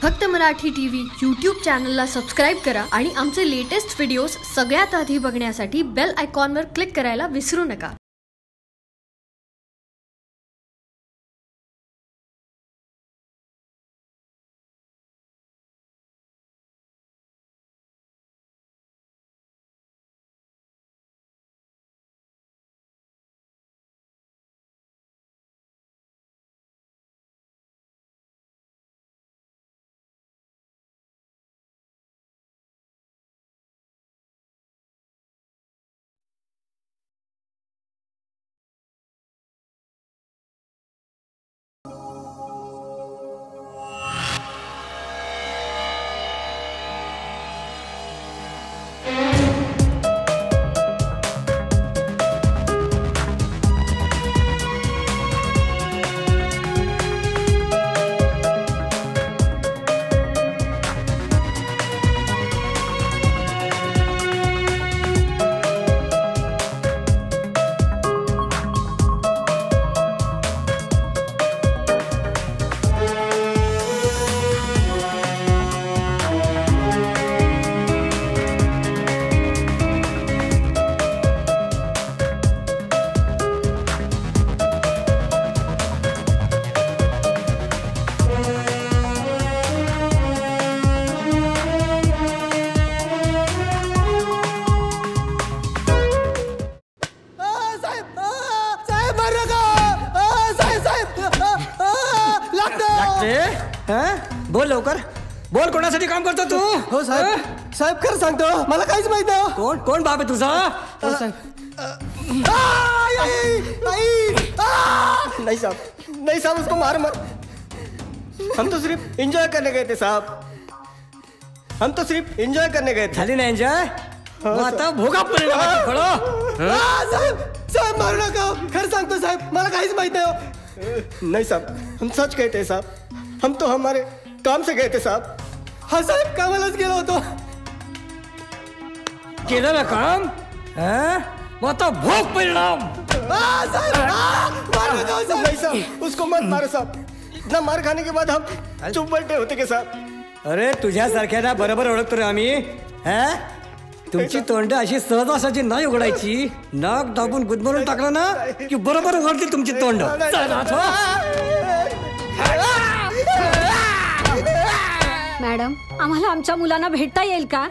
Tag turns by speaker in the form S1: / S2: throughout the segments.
S1: फक्त Marathi TV YouTube चॅनलला subscribe करा आणि आमचे लेटेस्ट व्हिडिओज सगळ्यात आधी बघण्यासाठी बेल आयकॉनवर क्लिक करायला विसरू नका.
S2: बोल लवकर बोल. कोणासाठी काम करतो तू?
S3: हो साहेब. साहेब खरं सांगतो मला काहीच माहित नाही.
S2: कोण कोण बाप आहे तुझा?
S3: हो साहेब. नहीं साहब, नहीं साहब, उसको मार मत. हम तो सिर्फ एंजॉय करने गए थे साहब. हम तो सिर्फ एंजॉय करने गए थे.
S2: झाली ना एंजॉय? आता भोगा परिणाम.
S3: साहेब साहेब मारू नका. खरं सांगतो साहेब मला काहीच माहित नाही. नहीं साहब हम सच कहते हैं साहब. हम तो हमारे काम से गए थे साहब. हाँ साहेब कामालाच गेलो होतो.
S2: केलं ना काम? मग आता भोग परिणाम.
S3: नहीं साहब उसको मत मारो साहब. इतना मार खाने के बाद हम चुप बैठे होते के साहब.
S2: अरे तुझ्यासारख्याला बरोबर ओळखतो रे आम्ही. तुमची तोंड अशी सहजासहजी नाही उघडायची. नाक दाबून गुदमरून टाकलं ना की बरोबर उघडतील तुमची तोंड.
S4: मॅडम आम्हाला आमच्या मुलांना भेटता येईल का?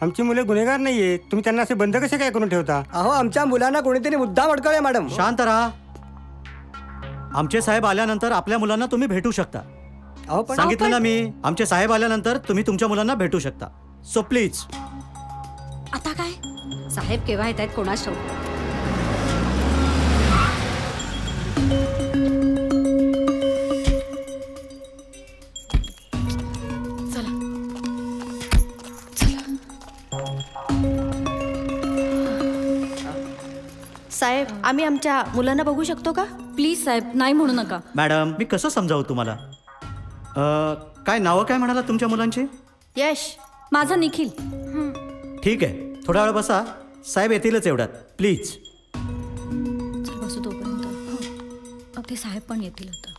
S5: आमची मुले गुन्हेगार नाहीये. तुम्ही त्यांना असे बंद कसे काय करून ठेवता?
S2: अहो आमच्या मुलांना कोणीतरी मुद्दाम अडकवलंय मॅडम.
S6: शांत राहा. आमचे साहेब आल्यानंतर आपल्या मुलांना तुम्ही भेटू शकता. सांगितलं ना मी. आमचे साहेब आल्यानंतर तुम्ही तुमच्या मुलांना भेटू शकता. So please.
S4: आता काय साहेब केव्हा येत आहेत कोणास ठाऊक.
S7: साहेब आम्ही आमच्या मुलांना बघू शकतो का?
S4: प्लीज साहेब नाही म्हणू नका.
S6: मॅडम मी कसं समजावू तुम्हाला? काय नावं काय म्हणाला तुमच्या मुलांची?
S7: यश.
S4: माझा निखिल.
S6: ठीक आहे थोडा वेळ बसा. साहेब येतीलच एवढ्यात. प्लीज.
S4: चल बसू तोपर्यंत. ते साहेब पण येतील आता.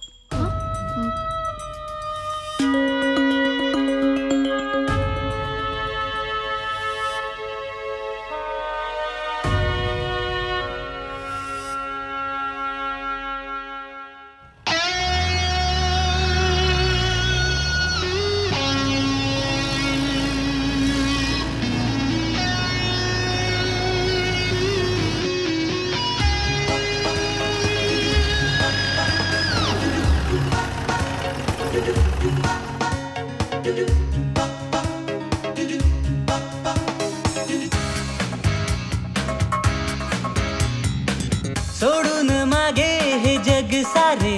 S8: सोडून मागे हे जग सारे.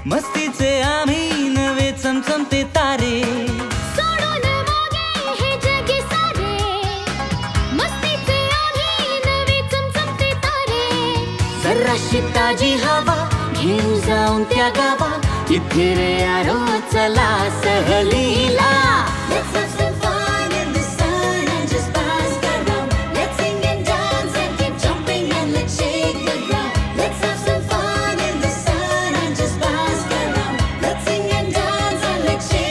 S8: मस्तीचे आम्ही नवे चमचमते तारे.
S9: सोडून मागे हे जग सारे. मस्तीचे आम्ही नवे चमचमते तारे.
S8: जराशी ताजी हवा घेऊन जाऊन त्या गावा. इथे रे यारो चला सहलीला.
S9: Let's have some fun in the sun and just bask around. Let's sing and dance and keep jumping and let's shake the ground. Let's have some fun in the sun and just bask around. Let's sing and dance and let's shake.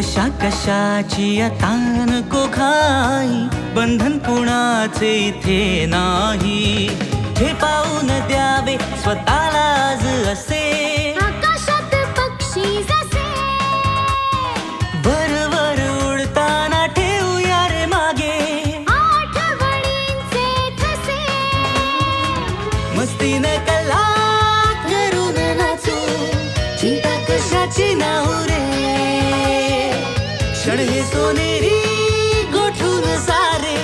S8: कशा कशाची आता नको घाई, बंधन कुणाचे इथे नाही. हे पाहून द्यावे स्वतःला आज असे,
S9: आकाशात पक्षी जसे
S8: वरवर उडताना ठेवूया रे मागे
S9: आठवणींचे ठसे.
S8: मस्तीनं कला करून नाचू, चिंता कशाची नाऊ रे. क्षण हे सोनेरी गोठून सारे,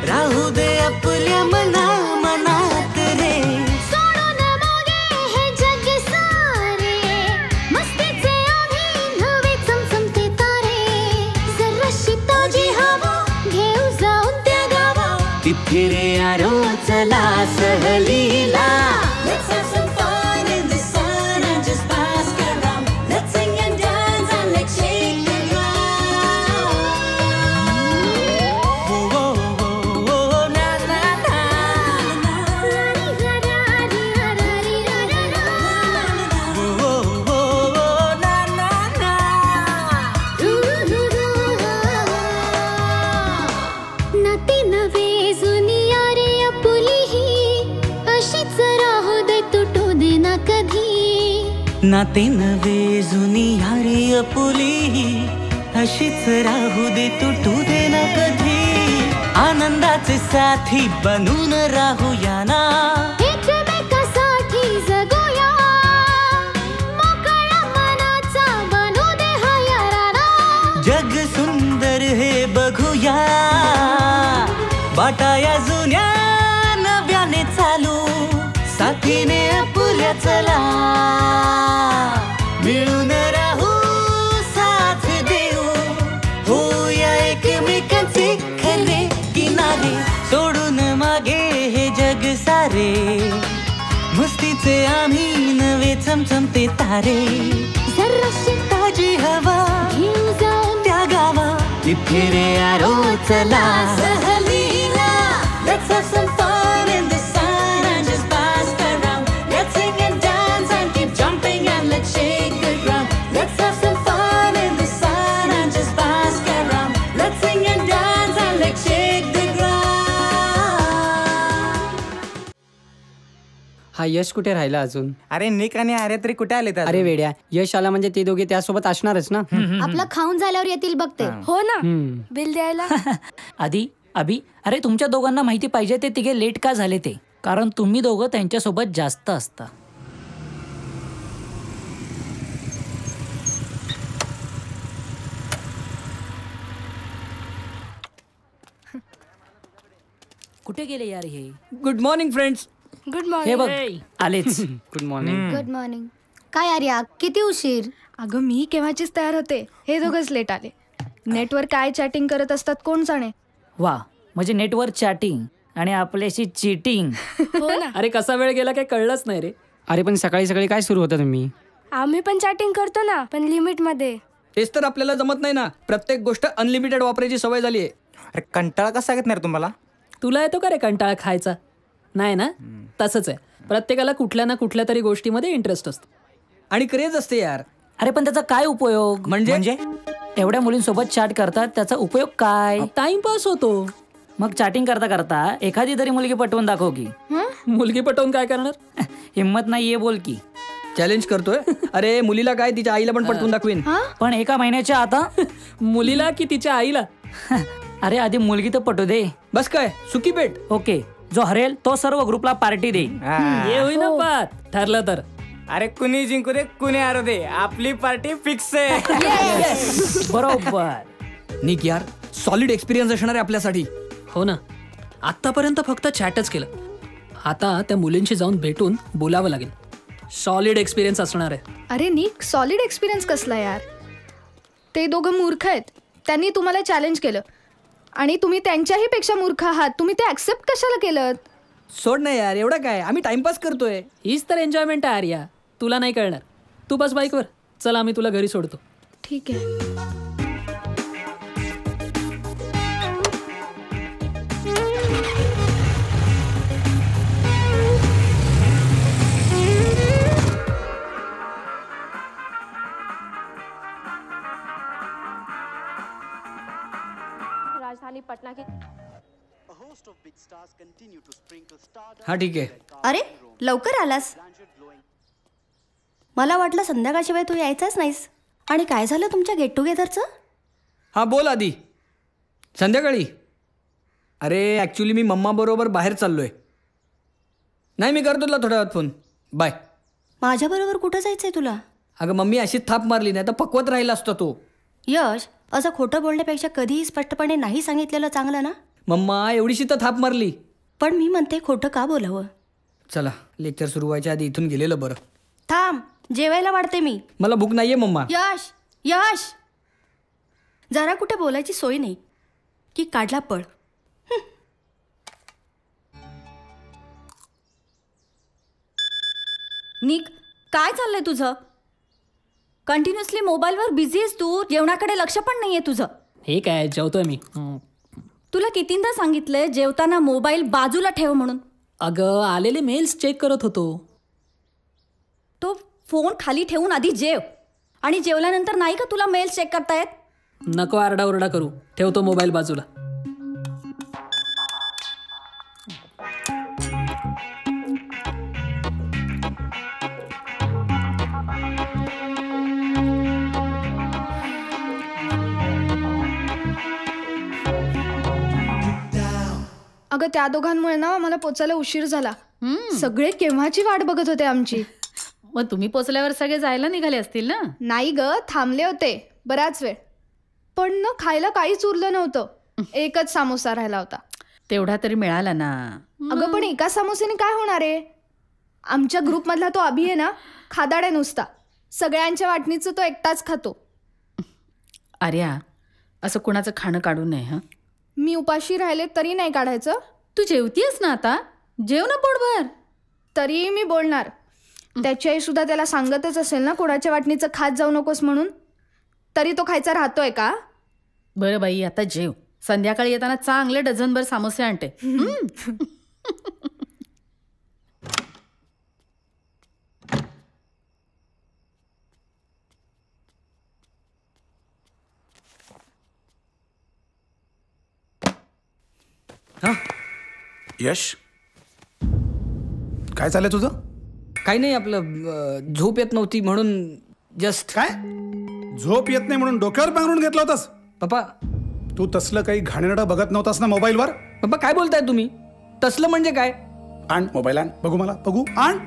S8: राहू दे आपल्या मना मनात रे.
S9: सोडून मागे हे जग सारे, मस्तीचे आम्ही नवे चमचमते तारे. जराशी ताजी हवा घेऊ जाऊन त्या गावा,
S8: तिथे रे यारो चला सहलीला.
S9: Let's have some fun in the sun and just bask around. Let's sing and dance and let's shake the ground.
S8: हो हो हो हो ना ना ना. हो हो हो ना ना ना.
S9: नाती नवे जुनिया रे आपुलीही, अशीच राहू दे तुटू दे ना कधी.
S8: नाते नवे जुनी यारी अपुली, अशीच राहू दे तुटू दे ना कधी. आनंदाचे साथी बनून राहूया ना,
S9: एकमेकासाठी जगूया, मोकळ्या मनाचा बनू दे हा याराना.
S8: जग सुंदर हे बघूया, बाटा या जुन्या नव्याने चालू. साथीने आपुल्या चला, मिळून राहू साथ देऊ. होऊया एकमेकांचे खरे किनारे, सोडून मागे हे जग सारे. मस्तीचे आम्ही नवे चमचमते तारे.
S9: जराशी
S8: ताजी हवा
S9: घेऊ जाऊन
S8: त्या गावा, तिथे रे यारो चला
S9: सहलीला. Let's have some fun in the sun and just bask around. Let's sing and dance and keep jumping and let's shake the ground. Let's have some fun in the sun and just bask around. Let's sing and dance and let's shake the ground.
S2: हा यश कुठे राहिला अजून?
S10: अरे निक आणि आर्या तरी कुठे आले?
S2: अरे वेड्या, यश आला म्हणजे ते दोघे त्यासोबत असणारच ना.
S7: आपला खाऊन झाल्यावर येतील बघते.
S4: हो ना, बिल द्यायला.
S11: आधी अभि, अरे तुमच्या दोघांना माहिती पाहिजे ते तिघे लेट का झाले ते, कारण तुम्ही दोघं त्यांच्यासोबत जास्त असता. कुठे गेले यार हे?
S2: Good morning friends.
S4: गुड
S11: हे बघ
S4: मॉर्निंग.
S11: आलेच.
S2: Good morning.
S7: Good morning. काय आर्या, किती उशीर?
S4: अगं मी केव्हाचीच तयार होते, हे दोघंच लेट आले. नेटवर काय चॅटिंग करत असतात कोण जाणे.
S11: वा, म्हणजे नेटवर चॅटिंग आणि आपल्याशी चीटिंग.
S4: हो ना.
S12: अरे कसा वेळ गेला काही कळलंच नाही रे.
S2: अरे पण सकाळी सकाळी काय सुरू होता तुम्ही?
S4: आम्ही पण चॅटिंग करतो ना, पण लिमिट मध्ये.
S12: तेच तर आपल्याला जमत नाही ना, प्रत्येक गोष्ट अनलिमिटेड वापरायची सवय झाली आहे.
S10: अरे कंटाळा कसा येत नाही रे तुम्हाला?
S12: तुला येतो का रे कंटाळा खायचा? नाही ना, तसंच आहे. प्रत्येकाला कुठल्या ना कुठल्या तरी गोष्टीमध्ये इंटरेस्ट असतो आणि क्रेज असते यार.
S11: अरे पण त्याचा काय उपयोग?
S10: म्हणजे
S11: एवढ्या मुलींसोबत चॅट करतात, त्याचा उपयोग काय?
S12: टाइमपास होतो.
S11: मग चॅटिंग करता करता एखादी तरी मुलगी पटवून दाखव की.
S12: मुलगी पटवून काय करणार?
S11: हिम्मत नाहीये बोल की.
S12: चॅलेंज करतोय. अरे मुलीला काय, तिच्या आईला पण पटवून दाखवीन.
S11: पण एका महिन्याच्या आता?
S12: मुलीला की तिच्या आईला?
S11: अरे आधी मुलगी तर पटू दे.
S12: बस काय, सुकी पेट.
S11: ओके, जो हरेल तो सर्व ग्रुपला पार्टी दे.
S12: ये होई ना पात, ठरलं तर.
S10: अरे कुणी जिंकू दे कुणी हारू दे, आपली पार्टी फिक्स आहे.
S11: बरोबर.
S12: निक यार, सॉलिड एक्सपिरियन्स असणार आहे आपल्यासाठी. हो ना, आतापर्यंत फक्त चॅटच केलं, आता त्या मुलींशी जाऊन भेटून बोलावं लागेल. सॉलिड एक्सपिरियन्स असणार आहे.
S4: अरे निक, सॉलिड एक्सपिरियन्स कसला यार? ते दोघं मूर्ख आहेत, त्यांनी तुम्हाला चॅलेंज केलं आणि तुम्ही त्यांच्याही पेक्षा मूर्ख आहात. तुम्ही ते ऍक्सेप्ट कशाला केलं?
S12: सोड नाही यार, एवढं काय, आम्ही टाइमपास करतोय. हीच तर एन्जॉयमेंट आहे आर्या, तुला नाही कळणार. तू बस बाईकवर चल, आम्ही तुला घरी सोडतो.
S4: ठीक आहे.
S13: पटना की
S3: हा ठीक आहे.
S14: अरे लवकर आलास. मला वाटलं संध्याकाळशिवाय तू यायचाच नाहीस. आणि काय झालं तुमच्या गेट टुगेदरचं?
S3: हां बोल आधी. संध्याकाळी? अरे ॲक्च्युली मी मम्माबरोबर बाहेर चाललो आहे. नाही मी करतो तुला थोड्या वेळात फोन. बाय.
S14: माझ्याबरोबर कुठं जायचं आहे तुला?
S3: अगं मम्मी अशीच थाप मारली नाही तर पकवत राहिला असतो तो.
S14: यश, असं खोटं बोलण्यापेक्षा कधीही स्पष्टपणे नाही सांगितलेलं चांगलं ना.
S3: मम्मा एवढीशी तर थाप मारली.
S14: पण मी म्हणते खोटं का बोलावं?
S3: चला लेक्चर सुरू व्हायच्या आधी इथून गेलेलं बरं.
S14: थांब, जेवायला वाढते मी.
S3: मला भूक नाहीये मम्मा.
S14: यश यश, जरा कुठे बोलायची सोय नाही की काढला पळ.
S15: निक, काय चाललंय तुझं? कंटिन्युअसली मोबाईलवर बिझी आहेस तू. जेवणाकडे लक्ष पण नाहीये तुझं.
S12: हे काय, जेवतोय मी.
S15: तुला कितींदा सांगितलंय जेवताना मोबाईल बाजूला ठेव म्हणून.
S12: अगं आलेले मेल्स चेक करत होतो.
S15: तो फोन खाली ठेवून आधी जेव. आणि जेवल्यानंतर नाही का तुला मेल्स चेक करता येत?
S12: नको आरडाओरडा करू, ठेवतो मोबाईल बाजूला.
S4: अगं त्या दोघांमुळे ना मला पोचायला उशीर झाला. सगळे केव्हाची वाट बघत होते आमची.
S16: मग तुम्ही पोचल्यावर सगळे जायला निघाले असतील ना?
S4: नाही ग, थांबले होते बराच वेळ. पण ना खायला काहीच उरलं नव्हतं. एकच सामोसा राहिला होता.
S16: तेवढा तरी मिळाला ना.
S4: अगं पण एका समोसेने काय होणार आहे? आमच्या ग्रुपमधला तो अभि आहे ना, खादाड आहे नुसता. सगळ्यांच्या वाटणीचं तो एकटाच खातो.
S16: आर्या, असं कुणाचं खाणं काढू नये. हा,
S4: मी उपाशी राहिले तरी नाही काढायचं.
S16: तू जेवतीयस ना आता, जेव ना पोटभर.
S4: तरी मी बोलणार. त्याची आई सुद्धा त्याला सांगतच असेल ना कोणाच्या वाटणीचं खात जाऊ नकोस म्हणून. तरी तो खायचा राहतोय का?
S16: बरं बाई, आता जेव. संध्याकाळी येताना चांगले डझनभर सामोसे आणते.
S17: यश, काय चाललंय तुझं?
S3: काही नाही, आपलं झोप येत नव्हती म्हणून जस्ट.
S17: काय झोप येत नाही म्हणून डोक्यावर पांघरून घेतला होतास?
S3: पप्पा
S17: तू तसलं काही घाणेरडं बघत नव्हतास ना मोबाईलवर?
S3: पप्पा काय बोलताय तुम्ही? तसलं म्हणजे काय?
S17: आण मोबाईल, आण बघू, मला बघू, आण.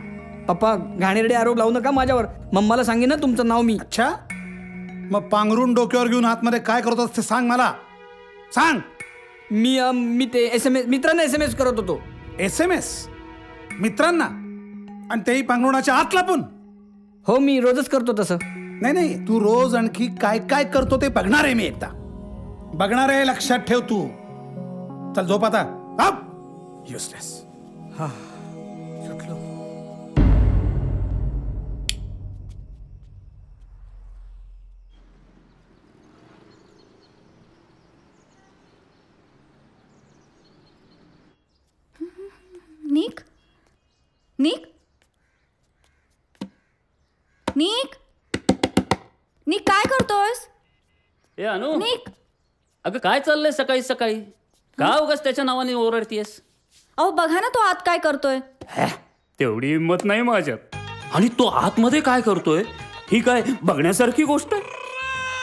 S3: पप्पा घाणेरडे आरोप लावू नका माझ्यावर. मम्माला सांगेन ना तुमचं नाव मी.
S17: अच्छा, मग पांघरून डोक्यावर घेऊन आतमध्ये काय करत असते सांग मला, सांग.
S3: मी ते SMS मित्रांना SMS करत होतो.
S17: SMS मित्रांना? आणि तेही पांघरुणाच्या आत लपून?
S3: हो, मी रोजच करतो तसं.
S17: नाही, तू रोज आणखी काय काय करतो ते बघणार आहे मी. एकदा बघणार आहे, लक्षात ठेव तू. चल झोप आता. युजलेस.
S3: हा,
S15: निक, निक, निक, निक, काय करतोयस?
S11: ए अनु,
S15: निक,
S11: अगं काय चाललंय सकाळी सकाळी? का उगाच त्याच्या नावाने ओरडतीयस?
S15: अहो बघा ना तो आत काय करतोय.
S11: तेवढी हिंमत नाही माझ्यात. आणि तो आतमध्ये काय करतोय ही काय बघण्यासारखी गोष्ट?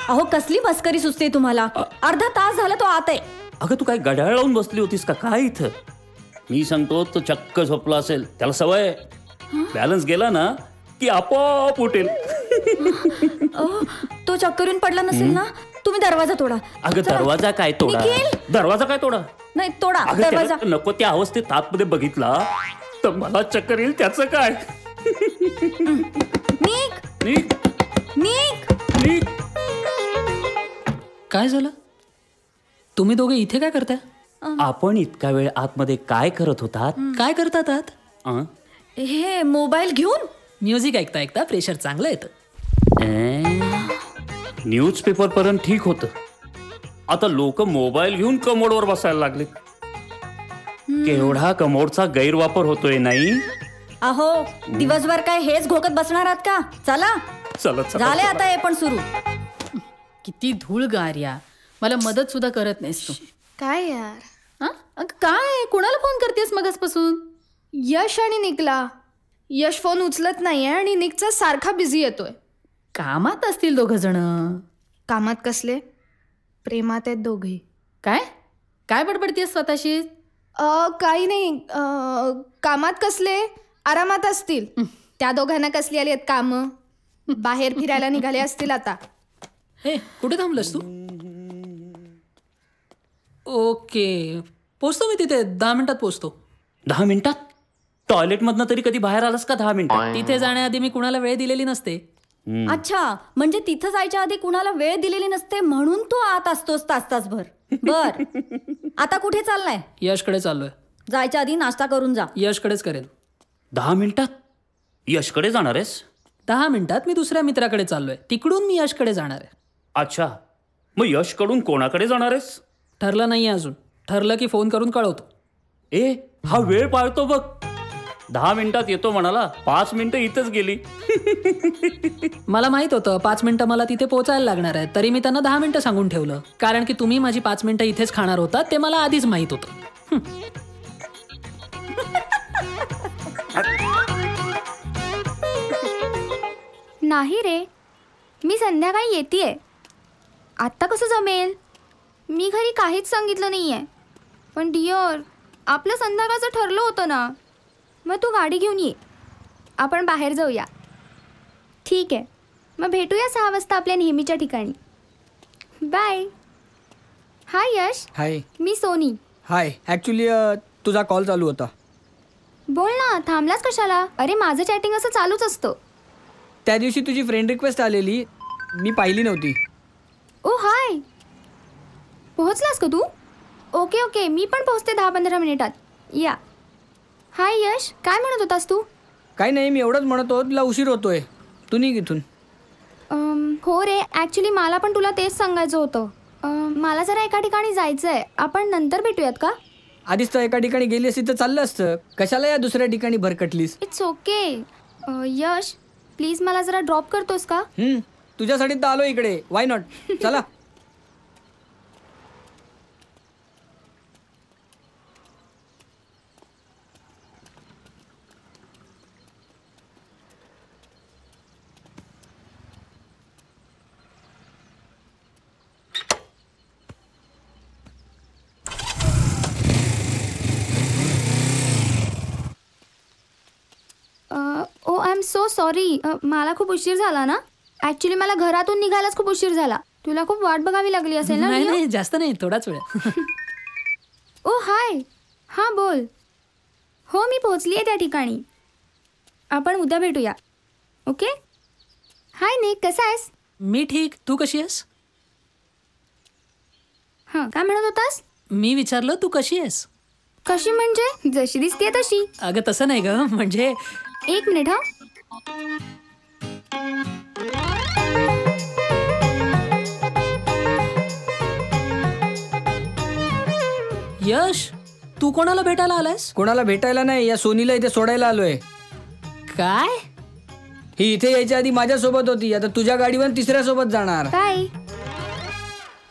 S15: अहो कसली मस्करी सुचते तुम्हाला? अर्धा तास झाला तो आत आहे.
S11: अगं तू काय गडाळ लावून बसली होतीस का काय इथं? मी सांगतो तो चक्क झोपला असेल, त्याला सवय. बॅलन्स गेला ना की आपोआप उठेल.
S15: तो चक्करून पडला नसेल ना? तुम्ही दरवाजा तोडा.
S11: अगं दरवाजा काय तोडा? दरवाजा काय तोडा?
S15: नाही तोडा
S11: अगं
S15: दरवाजा.
S11: नको त्या अवस्थेत आतमध्ये बघितला तर मला चक्कर येईल, त्याचं काय?
S15: निक,
S11: निक,
S15: निक,
S11: निक.
S12: काय झालं? तुम्ही दोघे इथे काय करताय?
S11: आपण इतका वेळ आतमध्ये काय करत होतात?
S12: काय करतात आत?
S15: हे मोबाईल घेऊन
S12: म्युझिक ऐकता ऐकता प्रेशर चांगलं येतं.
S11: न्यूजपेपर पर्यंत ठीक होतं. आता लोक मोबाईल घेऊन कमोडवर बसायला लागले. केवढा कमोडचा गैरवापर होतोय नाही?
S15: अहो दिवसभर काय हेच घोकत बसणार आहात का? चला
S11: चला
S15: झाले आता हे पण सुरू.
S16: किती धूळ ग आर्या, मला मदत सुद्धा करत नाहीस तू.
S4: काय यार?
S16: काय कुणाला फोन करतेस मगासपासून?
S4: यश आणि निकला. यश फोन उचलत नाहीये आणि निकचा सारखा बिझी येतोय.
S16: कामात असतील दोघ जण.
S4: कामात कसले? प्रेमात आहेत दोघे.
S16: काय काय बडबडतेस स्वतःशी?
S4: काही नाही. कामात कसले? आरामात असतील. त्या दोघांना कसली आली आहेत कामं? बाहेर फिरायला निघाले असतील आता.
S12: हे कुठे थांबलंस तू? ओके, पोचतो मी तिथे. 10 मिनिटात पोचतो.
S11: 10 मिनिटात? टॉयलेटमधनं तरी कधी बाहेर आलास का 10 मिनिटात?
S12: तिथे जाण्याआधी मी कुणाला वेळ दिलेली नसते.
S15: अच्छा, म्हणजे तिथं जायच्या आधी कुणाला वेळ दिलेली नसते म्हणून तू आत असतोस तासभर. बर, आता कुठे चाललाय?
S12: यशकडे चाललोय.
S15: जायच्या आधी नाश्ता करून जा.
S12: यशकडेच करेन.
S11: 10 मिनिटात यशकडे जाणार आहेस?
S12: 10 मिनिटात मी दुसऱ्या मित्राकडे चाललोय. तिकडून मी यशकडे जाणार आहे.
S11: अच्छा, मग यशकडून कोणाकडे जाणार आहेस?
S12: ठरलं नाहीये अजून. ठरलं की फोन करून कळवतो.
S11: ए, हा वेळ पाळतो बघ. 10 मिनिटात येतो म्हणाला, 5 मिनिटं इथंच गेली.
S12: मला माहित होतं 5 मिनिटं मला तिथे पोहोचायला लागणार आहे. तरी मी त्यांना 10 मिनिटं सांगून ठेवलं, कारण की तुम्ही माझी 5 मिनिटं इथेच खाणार होता. ते मला आधीच माहित होतं.
S4: नाही रे, मी संध्याकाळी येतेय. आत्ता कसं जमेल? मी घरी काहीच सांगितलं नाहीये. पण डिअर, आपलं संध्याकाळचं ठरलं होतं ना. मग तू गाडी घेऊन ये, आपण बाहेर जाऊया. ठीक आहे, मग भेटूया 6 वाजता आपल्या नेहमीच्या ठिकाणी. बाय. हाय यश.
S13: हाय.
S4: मी सोनी.
S13: हाय. ॲक्च्युली तुझा कॉल चालू होता.
S4: बोल ना, थांबलास कशाला? अरे माझं चॅटिंग असं चालूच असतं.
S13: त्या दिवशी तुझी फ्रेंड रिक्वेस्ट आलेली, मी पाहिली नव्हती.
S4: ओ हाय, पोहोचलास का तू? ओके ओके, मी पण पोहोचते 10-15 मिनिटात. या. हाय यश, काय म्हणत होतास तू?
S13: काही नाही, मी एवढंच म्हणतो तुला उशीर होतोय. तू निघ इथून.
S4: हो रे, ॲक्च्युली मला पण तुला तेच सांगायचं होतं. मला जरा एका ठिकाणी जायचं आहे. आपण नंतर भेटूयात का?
S13: आधीच तर एका ठिकाणी गेली असती तर चाललं असतं. कशाला या दुसऱ्या ठिकाणी भरकटलीस?
S4: It's okay. यश, प्लीज मला जरा ड्रॉप करतोस का?
S13: तुझ्यासाठी तर आलो इकडे. Why not. चला.
S4: Oh I am so sorry. मला खूप उशीर झाला ना. ॲक्च्युली मला घरातून निघायलाच खूप उशीर झाला. तुला खूप वाट बघावी लागली असेल ना?
S12: नाही, जास्त नाही, थोडाच वेळ.
S4: ओ हाय. हां बोल. हो, मी पोहोचली आहे त्या ठिकाणी. आपण उद्या भेटूया. ओके. हाय निक, कसा आहेस?
S12: मी ठीक. तू कशी आहेस?
S4: हां, काय म्हणत होतास?
S12: मी विचारलं तू कशी आहेस?
S4: कशी म्हणजे? जशी दिसते तशी.
S12: अगं तसं नाही ग, म्हणजे.
S4: एक मिनिट. हा,
S12: यश, तू कोणाला भेटायला आलायस?
S13: कोणाला भेटायला नाही, या सोनीला इथे सोडायला आलोय.
S12: काय?
S13: ही इथे यायच्या आधी माझ्यासोबत होती, आता तुझ्या गाडीवर 3ऱ्या सोबत जाणार.
S4: काय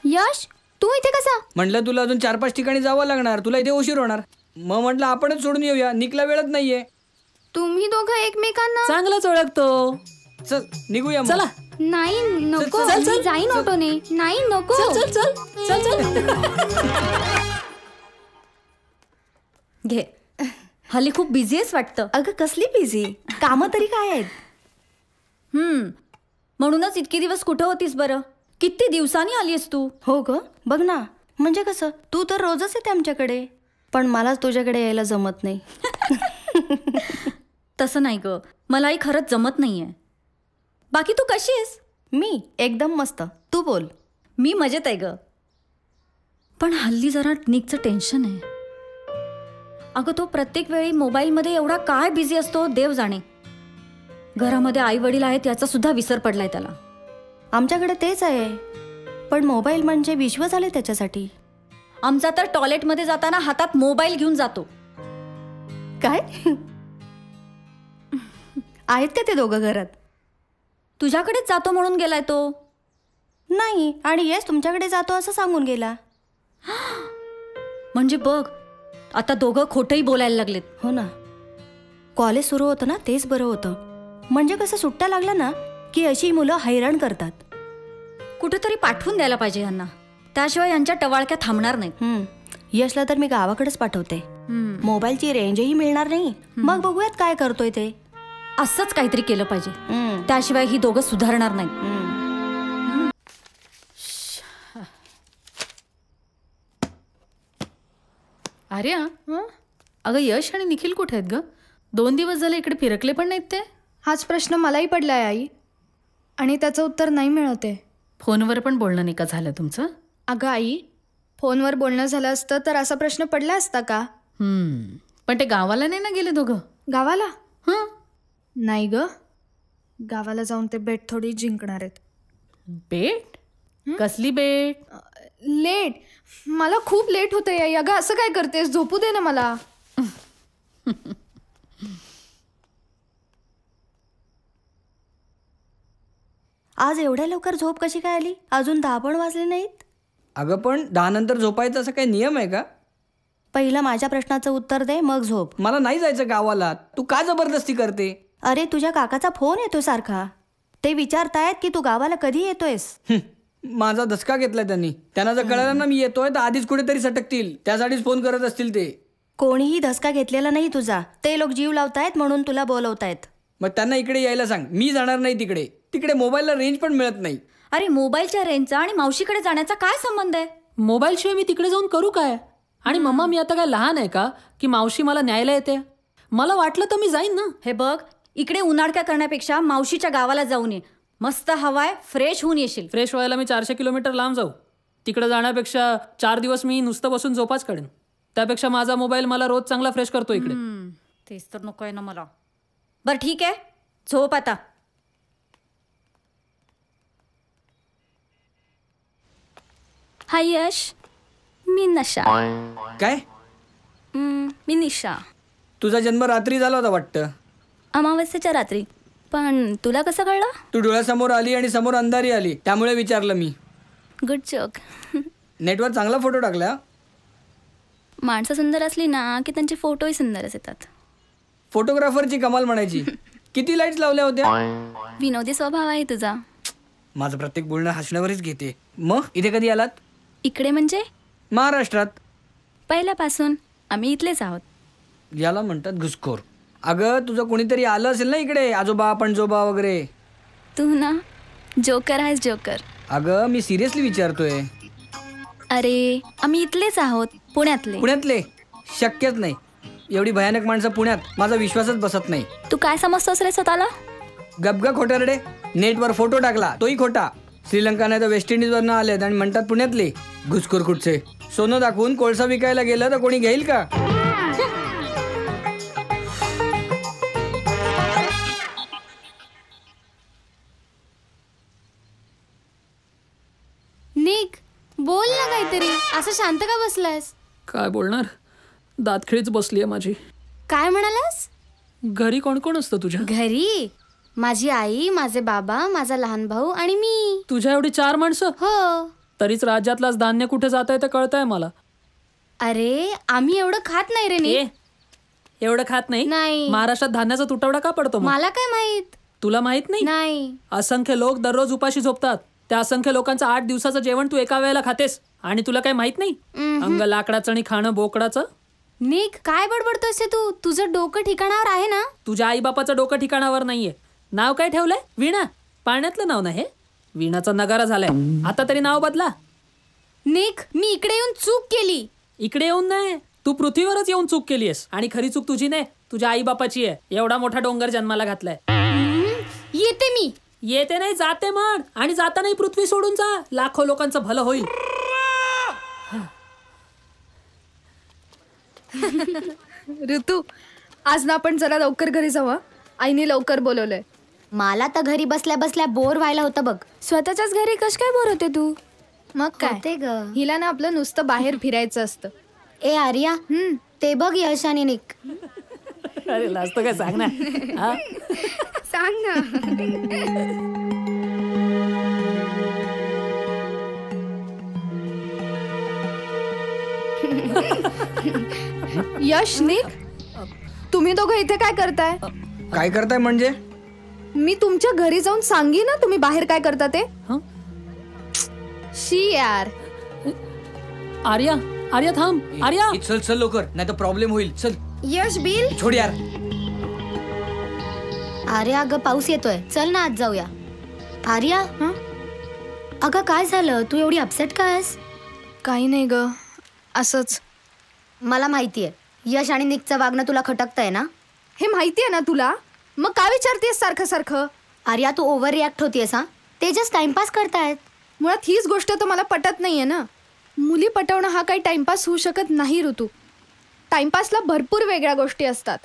S4: यश, तू इथे कसा?
S13: म्हटलं तुला अजून 4-5 ठिकाणी जावं लागणार, तुला इथे उशीर होणार. मग म्हटलं आपणच सोडून येऊया. निकला वेळच नाहीये.
S4: तुम्ही दोघं एकमेकांना
S12: चांगलंच ओळखतो.
S13: चल निघूया.
S4: चला. नाही नको, मी जाईन ऑटोने. नाही नको.
S12: चल चल चल चल.
S15: घे. हल्ली खूप बिझी आहेस वाटतं.
S14: अगं कसली बिझी? कामं तरी काय आहेत?
S15: म्हणूनच इतके दिवस कुठं होतीस बरं? किती दिवसांनी आलीस तू?
S14: हो ग, बघ ना. म्हणजे कसं, तू तर रोजच येते आमच्याकडे, पण मलाच तुझ्याकडे यायला जमत नाही.
S15: तसं नाही ग, मलाही खरंच जमत नाहीये. बाकी तू कशी आहेस?
S14: मी एकदम मस्त. तू बोल.
S15: मी मजेत आहे ग. पण हल्ली जरा निकचं टेन्शन आहे. अगं तो प्रत्येक वेळी मोबाईलमध्ये एवढा काय बिझी असतो देव जाणे. घरामध्ये आई वडील आहेत याचा सुद्धा विसर पडलाय त्याला.
S14: आमच्याकडे तेच आहे, पण मोबाईल म्हणजे विश्व झाले त्याच्यासाठी.
S15: आमचा तर टॉयलेटमध्ये जाताना हातात मोबाईल घेऊन जातो.
S14: काय? आहेत का ते दोघं घरात?
S15: तुझ्याकडेच जातो म्हणून गेलाय तो.
S14: नाही, आणि येस तुमच्याकडे जातो असं सांगून गेला.
S15: म्हणजे बघ आता दोघं खोटंही बोलायला लागलेत.
S14: हो ना, कॉलेज सुरू होतं ना तेच बरं होतं. म्हणजे कसं सुट्ट्या लागला ना की अशी मुलं हैराण करतात.
S15: कुठेतरी पाठवून द्यायला पाहिजे यांना, त्याशिवाय यांच्या टवाळक्या थांबणार नाही.
S14: यशला तर मी गावाकडेच पाठवते. मोबाईलची रेंजही मिळणार नाही. मग बघूयात काय करतोय ते.
S15: असंच काहीतरी केलं पाहिजे, त्याशिवाय ही दोघं सुधारणार नाही.
S16: अरे अगं यश आणि निखिल कुठे आहेत ग? 2 दिवस झाले इकडे फिरकले पण नाहीत ते.
S4: हाच प्रश्न मलाही पडलाय आई, आणि त्याचं उत्तर नाही मिळते.
S16: फोनवर पण बोलणं नाही का झालं तुमचं?
S4: अगं आई, फोनवर बोलणं झालं असतं तर असा प्रश्न पडला असता का?
S16: पण ते गावाला नाही ना गेले दोघं?
S4: गावाला? नाही ग, गावाला जाऊन ते बेट थोडी जिंकणार आहेत.
S16: बेट? कसली बेट?
S4: लेट, मला खूप लेट होतंय आई. अगं असं काय करतेस, झोपू दे ना मला.
S14: आज एवढ्या लवकर झोप कशी काय आली? अजून 10 पण वाजले नाहीत.
S13: अगं पण 10 नंतर झोपायचं असं काही नियम आहे का?
S14: पहिलं माझ्या प्रश्नाचं उत्तर दे, मग झोप.
S13: मला नाही जायचं गावाला, तू का जबरदस्ती करते?
S14: अरे तुझ्या काकाचा फोन येतो सारखा. ते विचारतायत की तू गावाला कधी येतोयस.
S13: माझा धसका घेतलाय त्यांनी. त्यांना जर कळलं ना मी येतोय तर आधीच कुठेतरी सटकतील, त्यासाठीच फोन करत असतील ते.
S14: कोणीही धसका घेतलेला नाही तुझा. ते लोक जीव लावतायत म्हणून तुला बोलवतायत.
S13: मग त्यांना इकडे यायला सांग, मी जाणार नाही तिकडे. तिकडे मोबाईलला रेंज पण मिळत नाही.
S15: अरे मोबाईलच्या रेंजचा आणि मावशीकडे जाण्याचा काय संबंध आहे?
S12: मोबाईलशिवाय मी तिकडे जाऊन करू काय? आणि मम्मा मी आता काय लहान आहे का की मावशी मला न्यायला येते? मला वाटलं तर मी जाईन ना.
S15: हे बघ, इकडे उन्हाळक्या करण्यापेक्षा मावशीच्या गावाला जाऊन ये. मस्त हवाय, फ्रेश होऊन येशील.
S12: फ्रेश व्हायला मी 400 किलोमीटर लांब जाऊ? तिकडे जाण्यापेक्षा 4 दिवस मी नुसतं बसून झोपाच काढेन. त्यापेक्षा माझा मोबाईल मला रोज चांगला फ्रेश करतो इकडे.
S15: तेच तर नको आहे ना मला. बरं ठीक आहे, झोप आता.
S18: हाय यश, मी नशा.
S13: काय?
S18: मी निशा.
S13: तुझा जन्म रात्री झाला होता वाटतं.
S18: अमावस्येच्या रात्री. पण तुला कसं कळलं?
S13: तू डोळ्यासमोर आली आणि समोर अंधारी आली, त्यामुळे विचारलं मी.
S18: Good joke.
S13: नेटवर चांगला फोटो टाकला.
S18: माणसं सुंदर असली ना की त्यांचे फोटोही सुंदरच येतात.
S13: फोटोग्राफरची कमाल म्हणायची. किती लाईट्स लावल्या होत्या?
S18: विनोदी स्वभाव आहे तुझा.
S13: माझं प्रत्येक बोलणं हसण्यावरच घेते. मग इथे कधी आलात?
S18: इकडे म्हणजे?
S13: महाराष्ट्रात.
S18: पहिल्यापासून आम्ही इथलेच आहोत.
S13: याला म्हणतात घुसखोर. अगं तुझं कोणीतरी आलं असेल ना इकडे, आजोबा पणजोबा वगैरे.
S18: तू ना जोकर आहेस, जोकर.
S13: अगं मी सिरियसली विचारतोय.
S18: अरे आम्ही इथलेच आहोत, पुण्यातले.
S13: पुण्यातले? शक्यच नाही. एवढी भयानक माणसं पुण्यात, माझा विश्वासच बसत नाही.
S18: तू काय समजतोस रे स्वतःला?
S13: गबगा खोटारडे. नेटवर फोटो टाकला तोही खोटा. श्रीलंका नाही तर वेस्ट इंडिजवरनं आलेत आणि म्हणतात पुण्यातले. घुसखोर कुठचे. सोनं दाखवून कोळसा विकायला गेलं तर कोणी घेईल का?
S4: निक, बोल ना काहीतरी. असं शांत का बसलायस?
S12: काय बोलणार, दातखिळीच बसली आहे माझी.
S4: काय म्हणालास?
S12: घरी कोण कोण असतं तुझ्या?
S4: घरी माझी आई, माझे बाबा, माझा लहान भाऊ आणि मी.
S12: तुझ्या एवढी 4 माणसं?
S4: हो.
S12: तरीच राज्यातलाच धान्य कुठे जात आहे ते कळतंय मला.
S4: अरे आम्ही एवढं खात नाही रे. नी
S12: एवढं खात नाही? महाराष्ट्रात धान्याचा तुटवडा का पडतो?
S4: मला काय माहित.
S12: तुला माहित नाही?
S4: नाही.
S12: असंख्य लोक दररोज उपाशी झोपतात. त्या असंख्य लोकांचं 8 दिवसाचं जेवण तू एका वेळेला खातेस आणि तुला काय माहित नाही? अंग लाकडाचं आणि खाणं बोकडाचं.
S4: निक, काय बडबडतोस तू? तुझं डोकं ठिकाणावर आहे ना?
S12: तुझ्या आईबापाचं डोकं ठिकाणावर नाहीये. नाव काय ठेवलंय? वीणा. पाण्यातलं नाव ना हे? वीणाचा नगारा झालाय. आता तरी नाव बदला.
S4: निक, मी इकडे येऊन चूक केली.
S12: इकडे येऊन नाही, तू पृथ्वीवरच येऊन चूक केलीयस. आणि खरी चूक तुझी नाही, तुझ्या आईबापाची आहे. एवढा मोठा डोंगर जन्माला घातलाय.
S4: येते मी.
S12: येते नाही, जाते म्हण. आणि जातानाही पृथ्वी सोडून जा. लाखो लोकांचं भलं होईल.
S4: ऋतू, आज ना आपण जरा लवकर घरी जाऊ. आईने लवकर बोलवलंय.
S7: मला तर घरी बसल्या बसल्या बोर व्हायला होतं बघ.
S4: स्वतःच्याच घरी कश काय बोर होते तू? मग
S7: काय
S4: ग, हिला ना आपलं नुसतं बाहेर फिरायचं असतं.
S7: ए आर्या, ते बघ यश आणि निक.
S12: अरे लाजतो काय, सांग ना.
S4: सांग ना.
S19: यश निक, तुम्ही दोघं इथे काय करताय?
S13: काय करताय म्हणजे?
S19: मी तुमच्या घरी जाऊन सांगी ना तुम्ही बाहेर काय करता ते. शी यार.
S12: आर्या, आर्या थांब. आर्या
S13: चल चल लवकर, नाही तर प्रॉब्लेम होईल. चल.
S7: यश बिल
S13: छोड यार.
S7: आर्या अगं पाऊस येतोय, चल ना आज जाऊया. आर्या अगं काय झालं, तू एवढी अपसेट काय आहेस?
S19: काही नाही ग, असंच.
S7: मला माहितीये यश आणि निकचं वागणं तुला खटकतंय ना.
S19: हे माहितीये ना तुला, मग काय विचारतेस सारखं सारखं?
S7: आर्या तू ओव्हर रिॲक्ट होतीयस. हा, ते जस्ट टाइमपास करतायत.
S19: मुळात हीच गोष्ट तर मला पटत नाहीये ना. मुली पटवणं हा काही टाइमपास होऊ शकत नाही ऋतू. टाइमपासला भरपूर वेगळ्या गोष्टी असतात.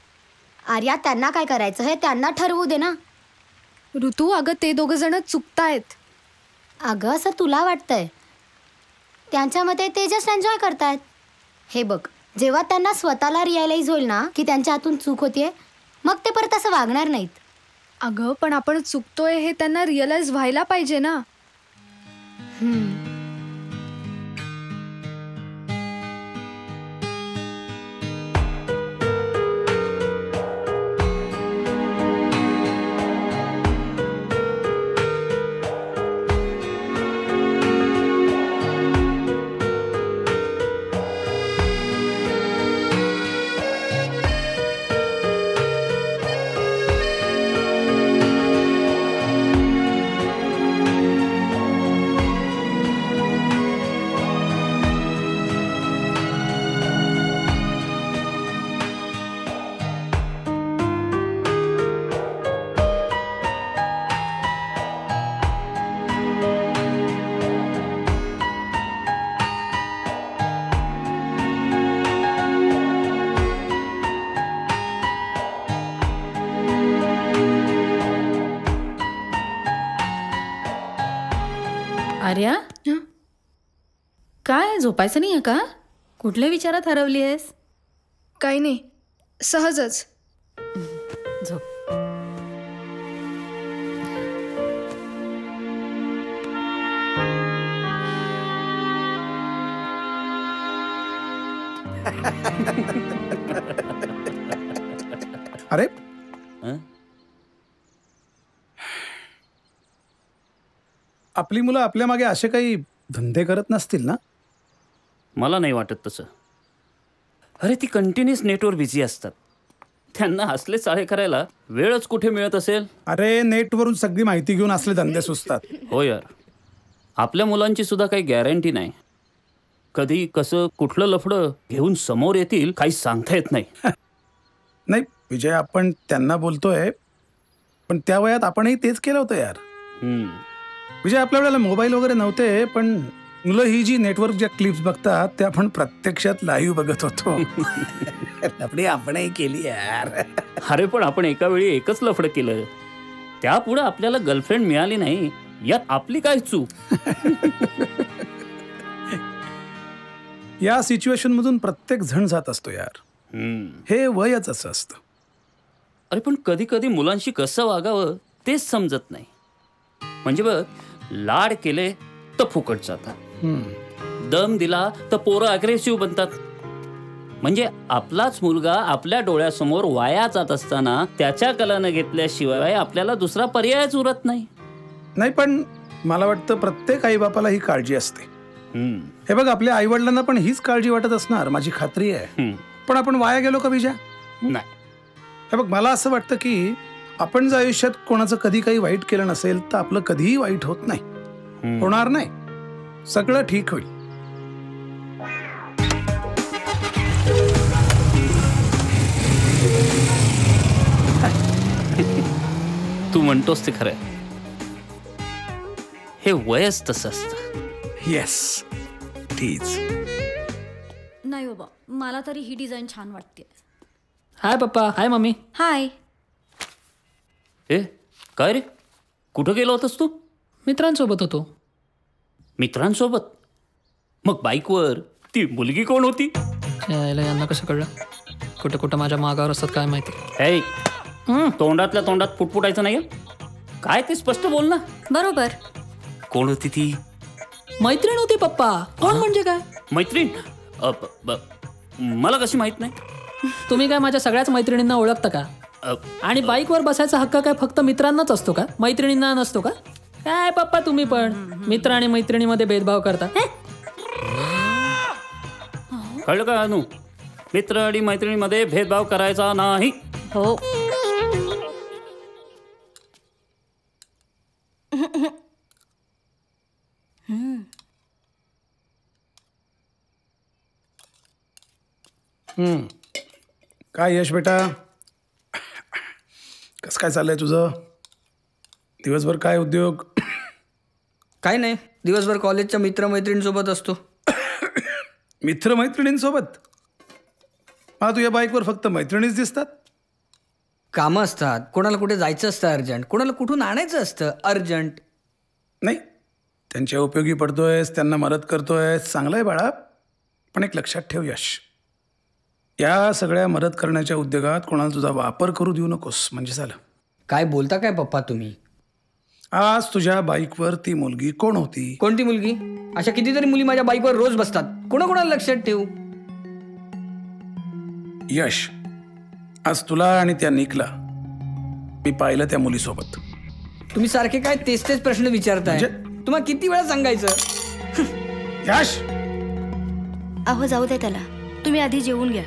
S7: आर्या त्यांना काय करायचं हे त्यांना ठरवू दे ना.
S19: ऋतू अगं ते दोघं जण चुकतायत.
S7: अगं असं तुला वाटतंय, त्यांच्या मते ते जस्ट एन्जॉय करतायत. हे बघ, जेव्हा त्यांना स्वतःला रिअलाइज होईल ना की त्यांच्या हातून चूक होतीये, मग ते परत असं वागणार नाहीत.
S19: अगं पण आपण चुकतोय हे त्यांना रिअलाइज व्हायला पाहिजे ना.
S16: आर्या, काय झोपायचं नाहीये का? कुठल्या विचारात हरवली आहेस?
S19: काही नाही, सहजच.
S16: झोप.
S17: अरे आपली मुलं आपल्या मागे असे काही धंदे करत नसतील ना?
S11: मला नाही वाटत तसं. अरे ती कंटिन्युअस नेटवर बिझी असतात. त्यांना असले चाळे करायला वेळच कुठे मिळत असेल?
S17: अरे नेटवरून सगळी माहिती घेऊन असले धंदे सुचतात.
S11: हो यार, आपल्या मुलांची सुद्धा काही गॅरंटी नाही. कधी कसं कुठलं लफडं घेऊन समोर येतील काही सांगता येत नाही.
S17: नाही विजय, आपण त्यांना बोलतोय, पण त्या वयात आपणही तेच केलं होतं यार. विजय, आपल्या वेळेला मोबाईल वगैरे नव्हते, पण मुलं ही जी नेटवर्क ज्या क्लिप्स बघतात त्या आपण प्रत्यक्षात लाईव्ह बघत होतो. लफडी आपणही केली यार.
S11: अरे पण आपण एका वेळी एकच लफडं केलं, त्यापुढे आपल्याला गर्लफ्रेंड मिळाली नाही, यात आपली काय चूक?
S17: या सिच्युएशन मधून प्रत्येक जण जात असतो यार. हे वयच असं असतं.
S11: अरे पण कधी कधी मुलांशी कसं वागावं तेच समजत नाही. म्हणजे बघ, लाड केले तर फुकट जातात, दम दिला तर पोरं अग्रेसिव्ह बनतात. म्हणजे आपलाच मुलगा आपल्या डोळ्यासमोर वाया जात असताना त्याच्या कलानं घेतल्याशिवाय आपल्याला दुसरा पर्यायच उरत नाही.
S17: नाही पण मला वाटतं प्रत्येक आईबापाला ही काळजी असते. हे बघ, आपल्या आईवडिलांना पण हीच काळजी वाटत असणार, माझी खात्री आहे. पण आपण वाया गेलो का विजय?
S11: नाही.
S17: हे बघ, मला असं वाटतं की आपण जर आयुष्यात कोणाचं कधी काही वाईट केलं नसेल तर आपलं कधीही वाईट होत नाही, होणार नाही, सगळं ठीक होईल.
S11: तू म्हणतोस ते खरंय, हे वयच तसं असतं.
S17: Yes, please.
S15: नाही बाबा, मला तरी ही डिझाईन छान वाटते.
S12: हाय पप्पा. हाय मम्मी.
S15: हाय.
S11: ए काय रे, कुठं गेला होतास तू?
S12: मित्रांसोबत होतो.
S11: मित्रांसोबत? मग बाईकवर ती मुलगी कोण होती?
S12: यांना कसं कळलं? कुठं कुठं माझ्या मागावर असतात काय माहिती.
S11: तोंडातल्या तोंडात फुटफुटायचं नाही, काय ते स्पष्ट बोल ना.
S15: बरोबर.
S11: कोण होती ती?
S12: मैत्रीण होती पप्पा. कोण म्हणजे काय?
S11: मैत्रीण? मला कशी माहित नाही?
S12: तुम्ही काय माझ्या सगळ्याच मैत्रिणींना ओळखता का? आणि बाईकवर बसायचा हक्क काय फक्त मित्रांनाच असतो का, मैत्रिणींना नसतो का? काय पप्पा तुम्ही पण मित्र आणि मैत्रिणीमध्ये भेदभाव करता.
S11: कळलं का अनु? मित्र आणि मैत्रिणीमध्ये भेदभाव करायचा नाही.
S15: हो.
S17: काय यश बेटा, कसं काय चाललंय तुझं? दिवसभर काय उद्योग?
S13: काय नाही, दिवसभर कॉलेजच्या मित्रमैत्रिणींसोबत असतो.
S17: मित्रमैत्रिणींसोबत? मला तुझ्या बाईकवर फक्त मैत्रिणीच दिसतात.
S13: कामं असतात, कोणाला कुठे जायचं असतं अर्जंट, कोणाला कुठून आणायचं असतं अर्जंट.
S17: नाही, त्यांच्या उपयोगी पडतोयस, त्यांना मदत करतोयस, चांगलं आहे बाळा. पण एक लक्षात ठेव यश, या सगळ्या मदत करण्याच्या उद्योगात कोणाला तुझा वापर करू देऊ नकोस, म्हणजे झालं.
S13: काय बोलता काय पप्पा तुम्ही?
S17: आज तुझ्या बाईकवर ती मुलगी कोण होती?
S13: कोणती मुलगी? अशा कितीतरी मुली माझ्या बाईकवर रोज बसतात, कोणाकोणाला लक्षात ठेवू?
S17: यश, आज तुला आणि त्या निकला मी पाहिलं त्या मुलीसोबत.
S13: तुम्ही सारखे काय तेच तेच प्रश्न विचारताय? तुम्हाला किती वेळा सांगायचं?
S17: यश,
S14: अहो जाऊ दे त्याला, तुम्ही आधी जेवून घ्या.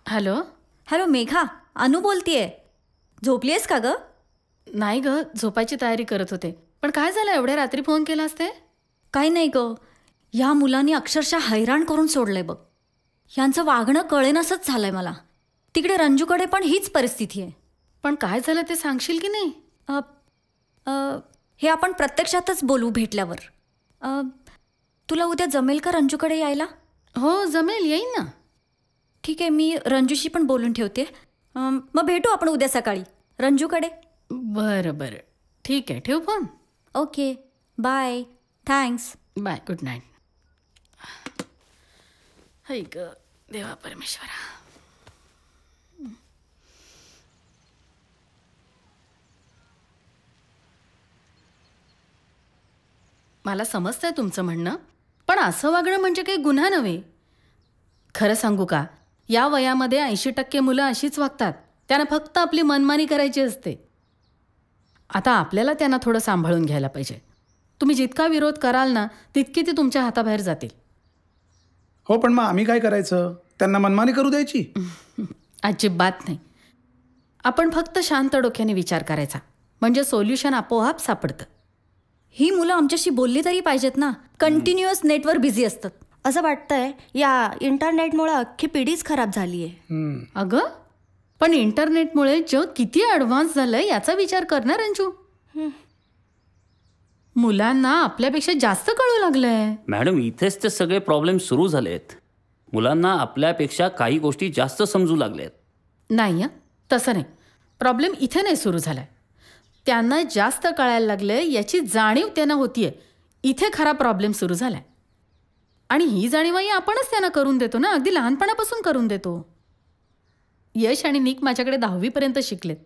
S16: हॅलो.
S15: हॅलो मेघा, अनु बोलतीये. झोपलीयस का ग?
S16: नाही ग, झोपायची तयारी करत होते. पण काय झालं, एवढ्या रात्री फोन केलास ते?
S15: काही नाही ग, ह्या मुलांनी अक्षरशः हैराण करून सोडलंय बघ. ह्यांचं वागणं कळेनासच झालंय मला. तिकडे रंजूकडे पण हीच परिस्थिती आहे.
S16: पण काय झालं ते सांगशील की नाही?
S15: हे आपण प्रत्यक्षातच बोलू भेटल्यावर. तुला उद्या जमेल का रंजूकडे यायला?
S16: हो जमेल, येईन ना.
S15: ठीक आहे, मी रंजूशी पण बोलून ठेवते. मग भेटू आपण उद्या सकाळी रंजूकडे.
S16: बरं बरं, ठीक आहे, ठेव phone.
S15: Okay, bye. Thanks.
S16: Bye, good night. हाय ग देवा परमेश्वरा. मला समजतंय तुमचं म्हणणं, पण असं वागणं म्हणजे काही गुन्हा नव्हे. खरं सांगू का, या वयामध्ये 80% मुलं अशीच वागतात. त्यांना फक्त आपली मनमानी करायची असते. आता आपल्याला त्यांना थोडं सांभाळून घ्यायला पाहिजे. तुम्ही जितका विरोध कराल ना, तितकी ती तुमच्या हाताबाहेर जातील.
S17: हो, पण मग आम्ही काय करायचं? त्यांना मनमानी करू द्यायची?
S16: अजिबात नाही. आपण फक्त शांत डोक्याने विचार करायचा, म्हणजे सोल्युशन आपोआप सापडतं.
S15: ही मुलं आमच्याशी बोलली तरी पाहिजेत ना. कंटिन्युअस नेटवर बिझी असतात.
S14: असं वाटतंय या इंटरनेटमुळे अख्खी पिढीच खराब झाली आहे.
S16: अगं, पण इंटरनेटमुळे जग किती ॲडव्हान्स झालंय याचा विचार कर ना रंजू. मुलांना आपल्यापेक्षा जास्त कळू लागलंय.
S11: मॅडम, इथेच ते सगळे प्रॉब्लेम सुरू झालेत. मुलांना आपल्यापेक्षा काही गोष्टी जास्त समजू लागल्यात.
S16: नाही तसं नाही. प्रॉब्लेम इथे नाही सुरू झालाय. त्यांना जास्त कळायला लागलंय याची जाणीव त्यांना होतीये. इथे खरा प्रॉब्लेम सुरू झालाय. आणि ही जाणीवही आपणच त्यांना करून देतो ना, अगदी लहानपणापासून करून देतो. यश आणि निक माझ्याकडे 10वीपर्यंत शिकलेत.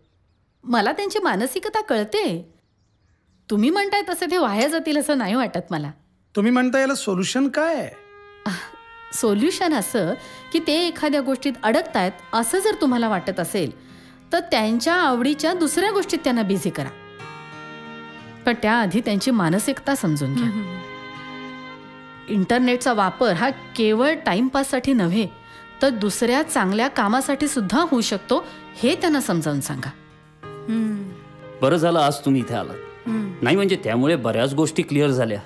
S16: मला त्यांची मानसिकता कळते. तुम्ही म्हणताय तसे ते वाया जातील असं नाही वाटत मला.
S17: तुम्ही म्हणता याला सोल्युशन काय आहे?
S16: सोल्युशन असं की ते एखाद्या गोष्टीत अडकतायत असं जर तुम्हाला वाटत असेल तर त्यांच्या आवडीच्या दुसऱ्या गोष्टीत त्यांना बिझी करा. पण त्याआधी त्यांची मानसिकता समजून घ्या. इंटरनेटचा वापर हा केवळ टाइमपाससाठी नव्हे तर दुसऱ्या चांगल्या कामासाठी सुद्धा होऊ शकतो, हे त्यांना समजावून सांगा.
S11: बरं झालं आज तुम्ही इथे आलात. नाही म्हणजे त्यामुळे बऱ्याच गोष्टी क्लिअर झाल्या.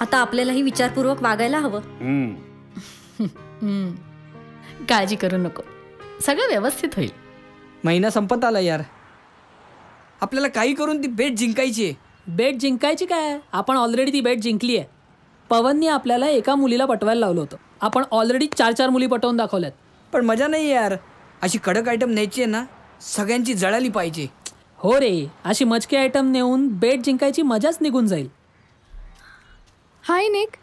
S15: आता आपल्यालाही विचारपूर्वक वागायला हवं.
S16: काळजी करू नको, सगळं व्यवस्थित होईल.
S13: महिना संपत आला यार. आपल्याला काही करून ती बेट जिंकायची आहे.
S12: बेट जिंकायची काय, आपण ऑलरेडी ती बेट जिंकली आहे. पवनने आपल्याला एका मुलीला पटवायला लावलं होतं. आपण ऑलरेडी 4 मुली पटवून दाखवल्यात.
S13: पण मजा नाही यार. अशी कडक आयटम न्यायची आहे ना, सगळ्यांची जळाली पाहिजे.
S12: हो रे, अशी मचके आयटम नेऊन बेट जिंकायची मजाच निघून जाईल.
S19: हाय निक,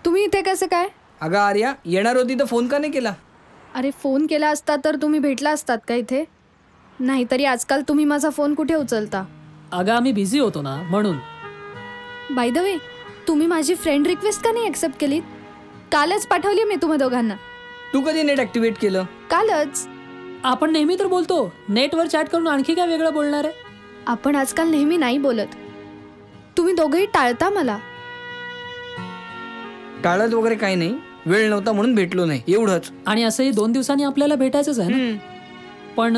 S19: तुम्ही इथे कसं काय?
S13: अगं आर्या येणार होती तर फोन का नाही केला?
S19: अरे फोन केला असता तर तुम्ही भेटला असतात का इथे? नाहीतरी आजकाल तुम्ही माझा फोन कुठे उचलता?
S12: अगं आम्ही बिझी होतो ना म्हणून.
S19: बाय द वे, तुम्ही माझी फ्रेंड रिक्वेस्ट का नाही ॲक्सेप्ट केली? कालच पाठवली मी तुम्हा दोघांना.
S13: तू कधी नेट ॲक्टिवेट केलं?
S19: कालच.
S12: आपण नेहमी तर बोलतो, नेटवर चॅट करून आणखी काय वेगळं बोलणार आहे?
S19: आपण आजकाल नेहमी नाही बोलत. तुम्ही दोघंही टाळता मला.
S13: टाळत वगैरे काही नाही, वेळ नव्हता म्हणून भेटलो नाही एवढंच.
S12: आणि असंही 2 दिवसांनी आपल्याला भेटायचंच आहे ना. पण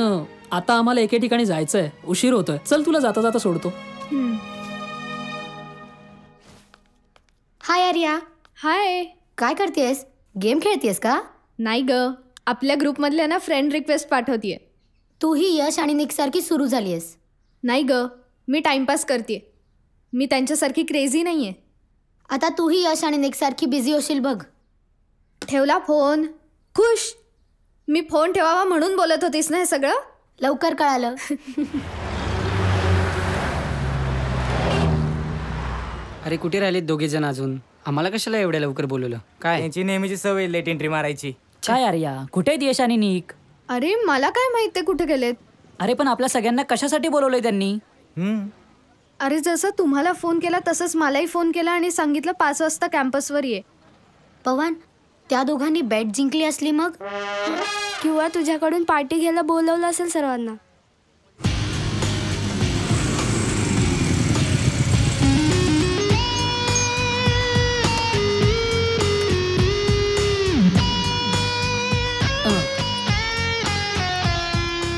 S12: आता आम्हाला एके ठिकाणी जायचंय, उशीर होतोय. चल तुला जाता जाता सोडतो.
S7: हाय आर्या.
S19: हाय.
S7: काय करतेस? गेम खेळतेस का?
S19: नाही ग, आपल्या ग्रुपमधल्या ना फ्रेंड रिक्वेस्ट पाठवतीये.
S7: तूही यश आणि निक सारखी सुरू झालीयस.
S19: नाही ग, मी टाइमपास करते. मी त्यांच्यासारखी क्रेझी नाहीये.
S7: आता तूही यश आणि निक सारखी बिझी होशील बघ.
S19: ठेवला फोन. खुश. मी फोन ठेवावा म्हणून बोलत होतीस ना हे सगळं?
S7: लवकर कळालं.
S10: अरे कुठे राहिलेत दोघे जण अजून? आम्हाला कशाला एवढ्या लवकर बोलवलं? काय त्यांची नेहमीची सवय लेट एंट्री मारायची.
S15: काय आर्या, कुठे आहेत यश आणि निक?
S19: अरे मला काय माहित ते कुठे गेलेत.
S15: अरे पण आपल्या सगळ्यांना कशासाठी बोलवलंय त्यांनी?
S19: अरे जसं तुम्हाला फोन केला तसंच मलाही फोन केला आणि सांगितलं 5 वाजता कॅम्पसवर ये.
S7: पवन, त्या दोघांनी बॅट जिंकली असली मग?
S19: किंवा तुझ्याकडून पार्टी घ्यायला बोलवलं असेल सर्वांना.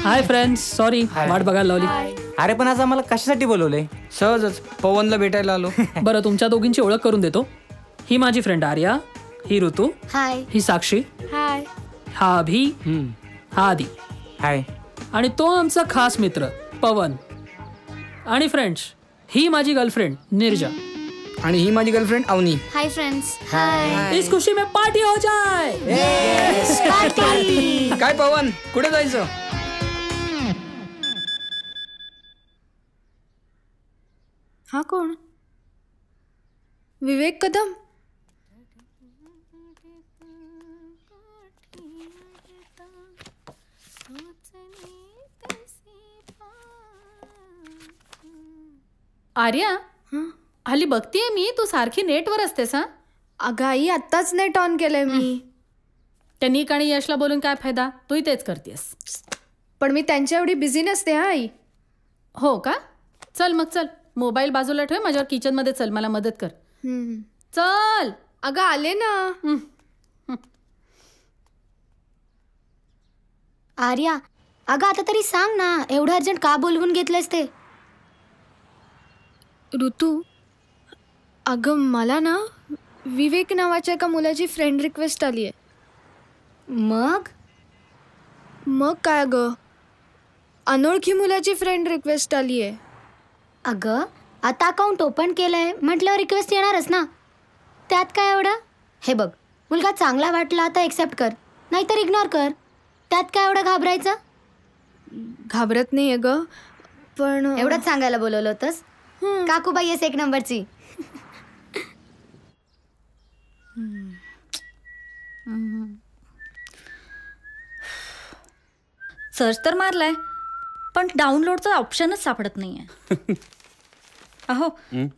S12: हाय फ्रेंड्स, सॉरी वाट बघायला लावली.
S10: अरे पण आज आम्हाला कशासाठी बोलवलंय?
S13: सहजच पवनला भेटायला आलो.
S12: बरं तुमच्या दोघींची ओळख करून देतो. ही माझी फ्रेंड आर्या, ही ऋतू,
S7: हाय.
S12: ही साक्षी,
S19: हाय.
S12: हा अभि, हा आदी,
S10: हाय.
S12: आणि तो आमचा खास मित्र पवन. आणि फ्रेंड्स, ही माझी गर्लफ्रेंड निर्जा.
S13: आणि ही माझी गर्लफ्रेंड अवनी.
S7: Hi friends.
S12: इस खुशी में पार्टी हो जाए.
S13: काय पवन, कुठे जायचं?
S19: हा कोण? विवेक कदम.
S16: आर्या, हल्ली बघतीये मी तू सारखी नेटवर असतेस. हा
S19: अगं आई, आत्ताच नेट ऑन केलंय मी.
S16: त्या निक आणि यशला बोलून काय फायदा? तूही तेच करतेस.
S19: पण मी त्यांच्या एवढी बिझी नसते. हा आई.
S16: हो का? चल मग, चल मोबाईल बाजूला ठेव, माझ्यावर किचन मध्ये चल, मला मदत कर. चल.
S19: अगं आले ना.
S7: आर्या, अगं आता तरी सांग ना, एवढं अर्जंट का बोलवून घेतलंस ते?
S19: ऋतू, अगं मला ना विवेक नावाच्या एका मुलाची फ्रेंड रिक्वेस्ट आली आहे. मग काय अगं, अनोळखी मुलाची फ्रेंड रिक्वेस्ट आली आहे.
S7: अगं आता अकाउंट ओपन केलंय म्हटल्यावर रिक्वेस्ट येणारच ना, त्यात काय एवढं? हे बघ, मुलगा चांगला वाटला तर एक्सेप्ट कर, नाहीतर इग्नोर कर. त्यात काय एवढं घाबरायचं?
S19: घाबरत नाही आहे ग, पण
S7: एवढंच सांगायला बोलवलं होतंस? काकूबाई आहेस 1 नंबरची.
S15: सर्च तर मारलाय, पण डाउनलोडचं ऑप्शनच सापडत नाहीये. अहो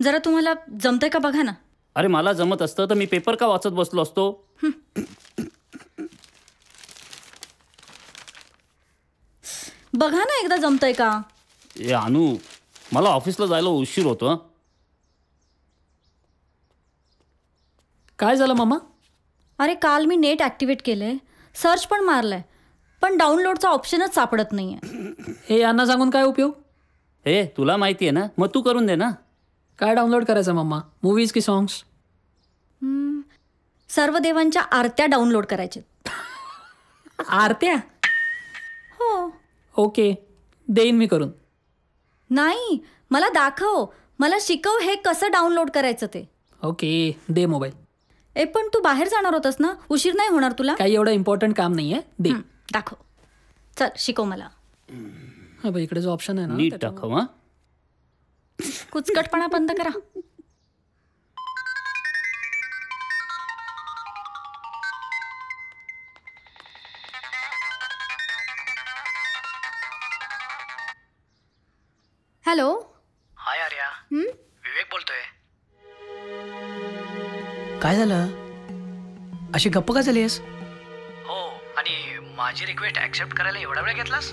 S15: जरा तुम्हाला जमतंय का बघा ना.
S11: अरे मला जमत असतं तर मी पेपर का वाचत बसलो असतो.
S15: बघा ना एकदा जमतंय का.
S11: ए अनु, मला ऑफिसला जायला उशीर होतो.
S12: काय झालं मामा?
S15: अरे काल मी नेट ॲक्टिवेट केलंय, सर्च पण मारलाय, पण डाउनलोडचा ऑप्शनच सापडत नाहीये.
S12: हे यांना सांगून काय उपयोग?
S11: हे तुला माहिती आहे ना, मग तू करून दे ना.
S12: काय डाउनलोड करायचं मामा, मूवीज की सॉंग्स?
S15: सर्व देवांच्या आरत्या डाउनलोड करायच्या.
S12: आरत्या?
S15: हो.
S12: ओके, देईन मी करून.
S15: नाही, मला दाखव, मला शिकव हे कसं डाउनलोड करायचं ते.
S12: ओके, दे मोबाईल.
S15: पण तू बाहेर जाणार होतास ना, उशीर नाही होणार तुला?
S12: काही एवढं इम्पॉर्टंट काम नाहीये, दे.
S15: दाखव, चल शिकव मला.
S12: हा बाई, इकडे जो ऑप्शन आहे ना,
S11: नीट दाखव. हा
S15: कुचकटपणा बंद करा.
S19: हॅलो.
S13: हाय आर्या. विवेक बोलतोय. काय झालं? अशी गप्प का झालीस? हो, आणि माझी रिक्वेस्ट ऍक्सेप्ट करायला एवढा वेळ घेतलास?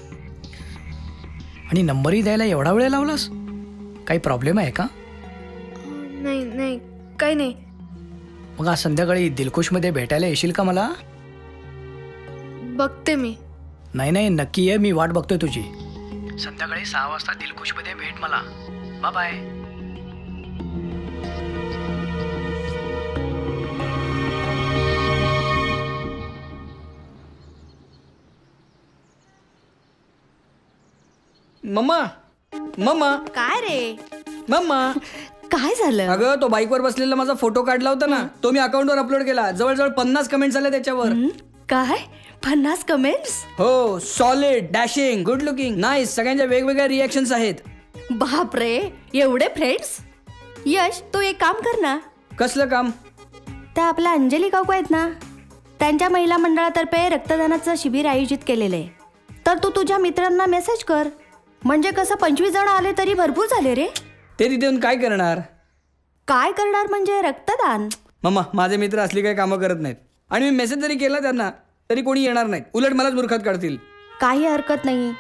S13: आणि नंबरही द्यायला एवढा वेळ लावलास? काही प्रॉब्लेम आहे का?
S19: नाही नाही, काही नाही.
S13: मग आज संध्याकाळी दिलखुशमध्ये भेटायला येशील का मला?
S19: बघते मी.
S13: नाही नाही, नक्की ये, मी वाट बघतोय तुझी. संध्याकाळी 6 वाजता दिलखुशमध्ये भेट मला. Bye bye. मम्मा मम्मा.
S14: काय रे
S13: मम्मा?
S14: काय झालं?
S13: अगं तो बाईकवर बसलेला माझा फोटो काढला होता ना, तो मी अकाउंटवर अपलोड केला. जवळजवळ 50 कमेंट्स आले त्याच्यावर.
S14: काय 50 कमेंट्स?
S13: हो, solid, dashing, good looking, nice, सगळ्यांच्या वेगवेगळ्या रिएक्शन्स आहेत.
S14: बापरे, एवढे फ्रेंड्स? यश, तू एक काम कर ना.
S13: कसलं काम?
S14: त्या आपल्या अंजली काकू आहेत ना, त्यांच्या महिला मंडळातर्फे रक्तदानाचं शिबिर आयोजित केलेलं आहे. तर तू तुझ्या मित्रांना मेसेज कर. म्हणजे कसं 25 जण आले तरी भरपूर झाले रे.
S13: ते तिथे येऊन काय करणार?
S14: काय करणार म्हणजे रक्तदान.
S13: मम्मा, माझे मित्र असली काही कामं करत नाहीत. आणि मी मेसेज जरी केला त्यांना तरी कोणी येणार नाहीत. उलट मलाच मूर्खात काढतील.
S14: काही हरकत नाही,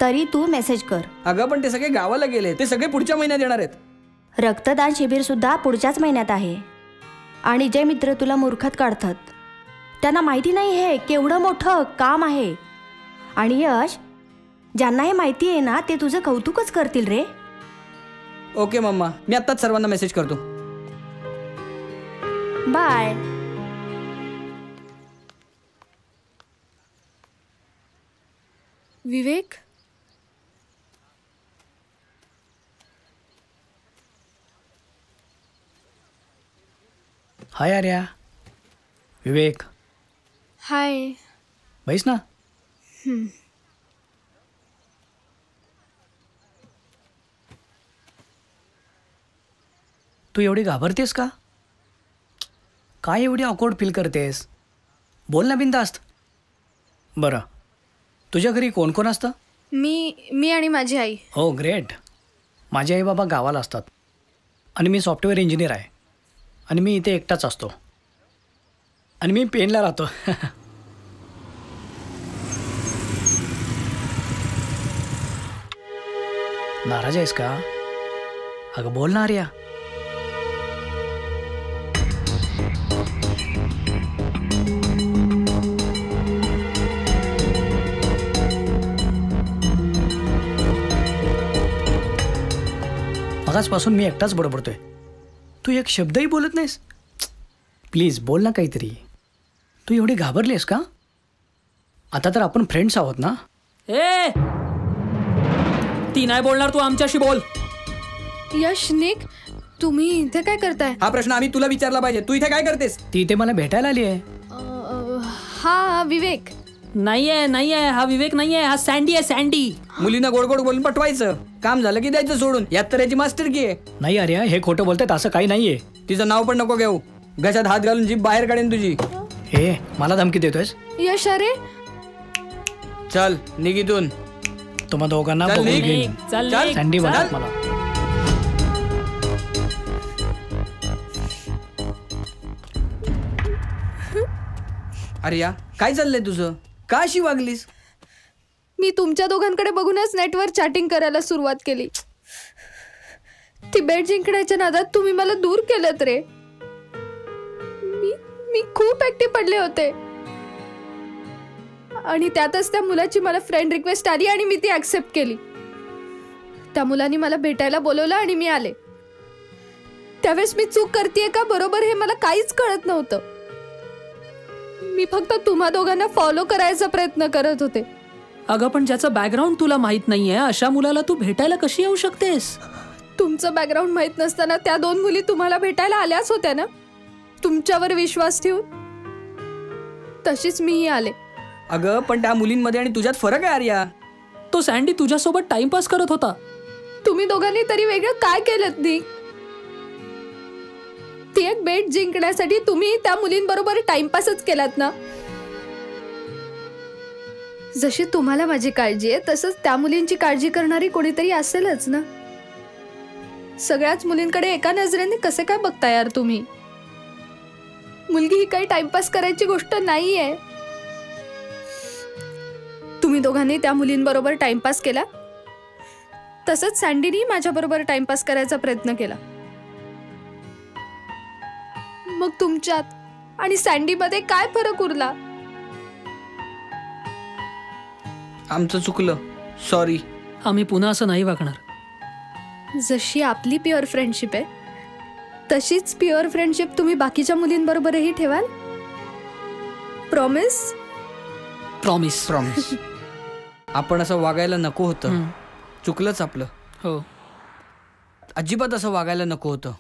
S14: तरी तू मेसेज कर.
S13: अगं पण ते सगळे गावाला गेले. ते सगळे पुढच्या महिन्यात येणार आहेत.
S14: रक्तदान शिबिर सुद्धा पुढच्याच महिन्यात आहे. आणि जे मित्र तुला मूर्खात काढतात त्यांना माहिती नाही हे केवढं मोठं काम आहे. आणि यश, ज्यांना हे माहिती आहे ना, ते तुझं कौतुकच करतील रे.
S13: ओके मम्मा, मी आत्ताच सर्वांना मेसेज करतो.
S14: बाय.
S19: विवेक,
S13: हाय आर्या. विवेक.
S19: हाय.
S13: बैस ना. तू एवढी घाबरतेस का? काय एवढी ऑकवर्ड फील करतेस? बोल ना बिनधास्त. बरं, तुझ्या घरी कोण कोण असतं?
S19: मी आणि माझी आई.
S13: हो, ग्रेट. माझे आई बाबा गावाला असतात आणि मी सॉफ्टवेअर इंजिनियर आहे. आणि मी इथे एकटाच असतो. आणि मी पेनला राहतो. नाराज आहेस का? अगं बोल ना आर्या. मगाचपासून मी एकटाच बडबडतोय. तू एक शब्दही बोलत नाहीस. प्लीज बोल ना काहीतरी. तू एवढी घाबरलीस का? आता तर आपण फ्रेंड्स आहोत ना.
S12: ए, ती नाही बोलणार, तू आमच्याशी बोल.
S19: यश, निक, तुम्ही इथे काय करताय?
S13: हा प्रश्न आम्ही तुला विचारला पाहिजे. तू इथे काय करतेस? ती इथे मला भेटायला आली आहे.
S19: हा विवेक
S12: नाहीये, हा विवेक नाहीये, हा सँडी आहे, सँडी.
S13: मुलींना गोड गोड बोलून पटवायचं, काम झालं की द्यायचं सोडून. यात तर याची मास्टर की आहे. नाही अरे, हे खोटं बोलतात असं काही नाहीये. तिचं नाव पण नको घेऊ. घशात हात घालून जीभ बाहेर काढेन तुझी. हे मला धमकी देतोयस?
S19: यश, अरे
S13: चल निघितून. तुम्हा दोघांना बघून घेईन. सँडी म्हणतात मला. अरे या, काय चाललंय तुझं? का अशी वागलीस?
S19: मी तुमच्या दोघांकडे बघूनच नेटवर चॅटिंग करायला सुरुवात केली. ती बेट जिंकण्याच्या नादात तुम्ही मला दूर केलंत रे. मी खूप ऍक्टिव्ह पडले होते. आणि त्यातच त्या मुलाची मला फ्रेंड रिक्वेस्ट आली आणि मी ती ऍक्सेप्ट केली. त्या मुलाने मला भेटायला बोलवलं आणि मी आले. त्यावेळेस मी चूक करतेय का बरोबर हे मला काहीच कळत नव्हतं. मी फक्त तुम्हा दोघांना फॉलो करायचा प्रयत्न करत होते.
S12: अगं पण ज्याचं बॅकग्राऊंड तुला माहित नाहीये अशा मुलाला तू भेटायला कशी येऊ शकतेस?
S19: तुमचं बॅकग्राऊंड माहित नसताना त्या दोन मुली तुम्हाला भेटायला आल्याच होत्या ना, तुमच्यावर विश्वास ठेवून. तशीच मीही आले.
S13: अगं पण त्या मुलींमध्ये आणि तुझ्यात फरक आहे आर्या.
S12: तो सँडी तुझ्यासोबत टाइमपास करत होता.
S19: तुम्ही दोघांनी तरी वेगळं काय केलं नी? ती एक बेट जिंकण्यासाठी तुम्ही त्या मुलींबरोबर टाइमपासच केलात ना. जशी तुम्हाला माझी काळजी आहे तसंच त्या मुलींची काळजी करणारी कोणीतरी असेलच ना. सगळ्याच मुलींकडे एका नजरेने कसे काय बघता यार तुम्ही? मुलगी ही काही टाइमपास करायची गोष्ट नाहीये. तुम्ही दोघांनी त्या मुलींबरोबर टाइमपास केला, तसंच सँडीनी माझ्याबरोबर टाइमपास करायचा प्रयत्न केला. मग तुमच्यात आणि सँडीमध्ये काय फरक उरला?
S13: आमचं चुकलं, सॉरी.
S12: आम्ही पुन्हा असं नाही वागणार.
S19: जशी आपली प्युअर फ्रेंडशिप आहे, तशीच प्युअर फ्रेंडशिप तुम्ही बाकीच्या मुलींबरोबरही ठेवाल? प्रॉमिस?
S13: प्रॉमिस. प्रॉमिस. आपण असं वागायला नको होतं. चुकलंच आपलं.
S12: हो,
S13: अजिबात असं वागायला नको होतं.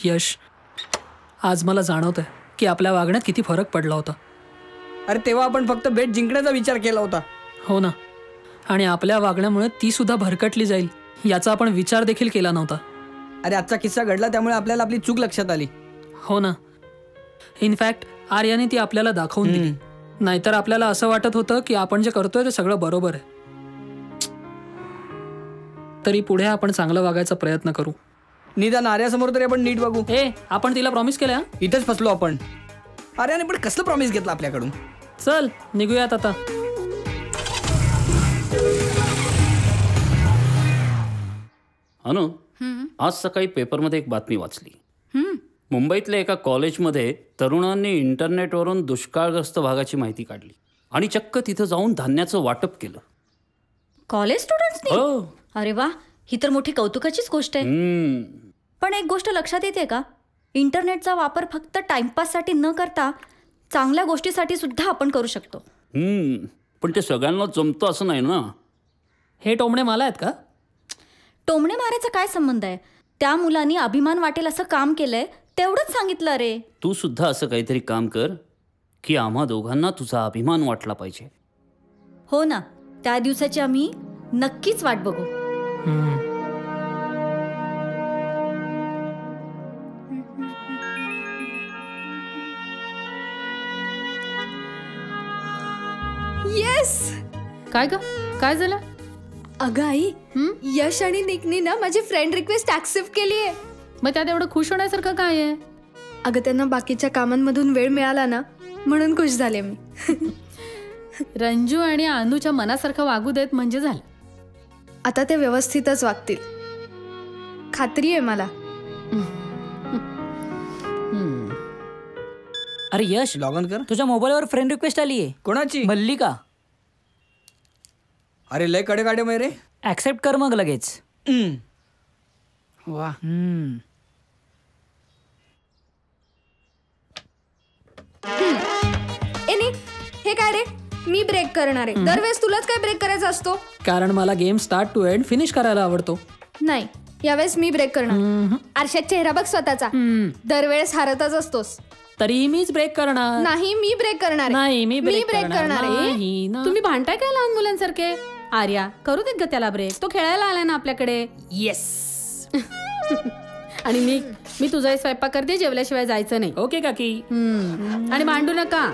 S12: यश, आज मला जाणवत आहे की आपल्या वागण्यात किती फरक पडला होता.
S13: अरे तेव्हा आपण फक्त बेट जिंकण्याचा विचार केला होता.
S12: हो ना, आणि आपल्या वागण्यामुळे ती सुद्धा भरकटली जाईल याचा आपण विचार देखील केला नव्हता.
S13: अरे आजचा किस्सा घडला त्यामुळे आपल्याला आपली चूक लक्षात आली.
S12: हो ना. इनफॅक्ट आर्याने ती आपल्याला दाखवून दिली. नाहीतर आपल्याला असं वाटत होतं की आपण जे करतोय ते सगळं बरोबर आहे. तरी पुढे आपण चांगलं वागायचा प्रयत्न करू.
S13: निदान आर्यासमोर तरी आपण नीट बघू.
S12: आपण तिला प्रॉमिस केलं.
S13: इथेच फसलो आपण. आर्याने पण कसलं प्रॉमिस घेतलं आपल्याकडून.
S12: चल निघूयात आता.
S11: अनु, आज सकाळी पेपरमध्ये एक बातमी वाचली. मुंबईतल्या एका कॉलेजमध्ये तरुणांनी इंटरनेटवरून दुष्काळग्रस्त भागाची माहिती काढली आणि चक्क तिथं जाऊन धान्याचं वाटप केलं.
S15: कॉलेज स्टुडंट्सनी? अरे वा, ही तर मोठी कौतुकाचीच गोष्ट आहे. पण एक गोष्ट लक्षात येते का, इंटरनेटचा वापर फक्त टाइमपाससाठी न करता चांगल्या गोष्टीसाठी सुद्धा आपण करू शकतो.
S11: पण ते सगळ्यांना जमतं असं नाही ना.
S12: हे टोमणे मला आहेत का?
S15: टोमणे मारायचा काय संबंध आहे? त्या मुलांनी अभिमान वाटेल असं काम केलंय, तेवढंच सांगितलं रे.
S11: तू सुद्धा असं काहीतरी काम कर की आम्हा दोघांना तुझा अभिमान वाटला पाहिजे.
S15: हो ना, त्या दिवसाची आम्ही नक्कीच वाट बघू.
S19: येस.
S16: काय ग, काय झालं?
S19: अगं आई, यश आणि निकनी ना माझी फ्रेंड रिक्वेस्ट ऍक्सेप्ट केली आहे.
S16: मग त्यात एवढं खुश होण्यासारखं काय आहे?
S19: अगं त्यांना बाकीच्या कामांमधून वेळ मिळाला ना, म्हणून खुश झाले मी.
S16: रंजू आणि अनुच्या मनासारखं वागू देत म्हणजे झालं.
S19: आता ते व्यवस्थितच वागतील, खात्री आहे मला.
S10: अरे यश,
S13: लॉग ऑन कर.
S10: तुझ्या मोबाईलवर फ्रेंड रिक्वेस्ट आली आहे.
S13: कोणाची?
S10: मल्लिका.
S13: अरे लय कडे काढे मै रे.
S10: ऍक्सेप्ट कर मग लगेच.
S13: वा.
S19: हे काय रे, मी ब्रेक करणार आहे. दरवेळेस तुलाच काय ब्रेक करायचा असतो?
S12: कारण मला game start to end finish करायला आवडतो.
S19: नाही, यावेळेस मी ब्रेक करणार. आरशात चेहरा बघ स्वतःचा. दरवेळेस हारतच असतोस.
S12: तरी मीच ब्रेक करणार.
S19: नाही, मी ब्रेक करणार.
S12: नाही, मी ब्रेक
S19: करणार
S12: आहे.
S16: तुम्ही भांडताय काय लहान मुलांसारखे? आर्या, करू देत ग त्याला ब्रेक. तो खेळायला आलाय ना आपल्याकडे.
S12: येस.
S16: आणि मी तुझाही स्वयंपाक करते, जेवल्याशिवाय जायचं नाही.
S12: ओके काकी.
S16: आणि भांडू नका.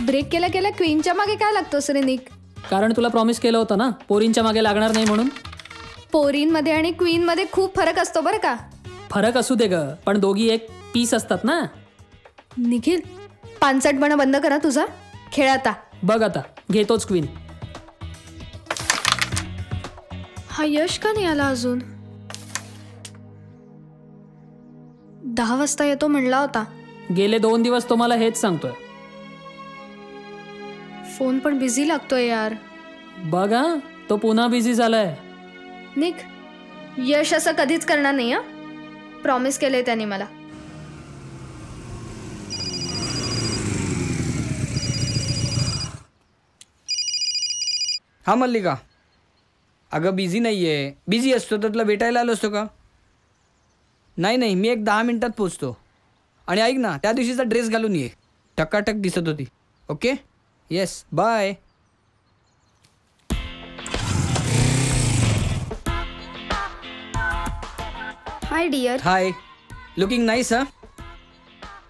S19: ब्रेक केला केला क्वीनच्या मागे काय लागतोस रे निक?
S12: कारण तुला प्रॉमिस केलं होतं ना, पोरींच्या मागे लागणार नाही म्हणून.
S19: पोरींमध्ये आणि क्वीन मध्ये खूप फरक असतो बरं का.
S12: फरक असू दे ग, पण दोघी एक पीस असतात ना.
S19: निखिल, पानसटपणा बंद करा तुझा. खेळ आता.
S12: बघ आता, घेतोच क्वीन.
S19: हा यश का नाही आला अजून? 10 वाजता येतो म्हणला होता.
S12: गेले 2 दिवस तो मला हेच सांगतोय.
S19: फोन पण बिझी लागतोय यार.
S12: बघा, तो पुन्हा बिझी झालाय.
S19: निक, यश असं कधीच करणार नाही. प्रॉमिस केलंय त्याने मला.
S13: हा मल्लिका. अगं बिझी नाहीये. बिझी असतो तर तुला भेटायला आलो असतो का? नाही, मी एक 10 मिनिटात पोचतो. आणि ऐक ना, त्या दिवशीचा ड्रेस घालून ये. टकाटक दिसत होती. Okay. Yes, bye.
S4: Hi dear.
S13: Hi. Looking nice. हा,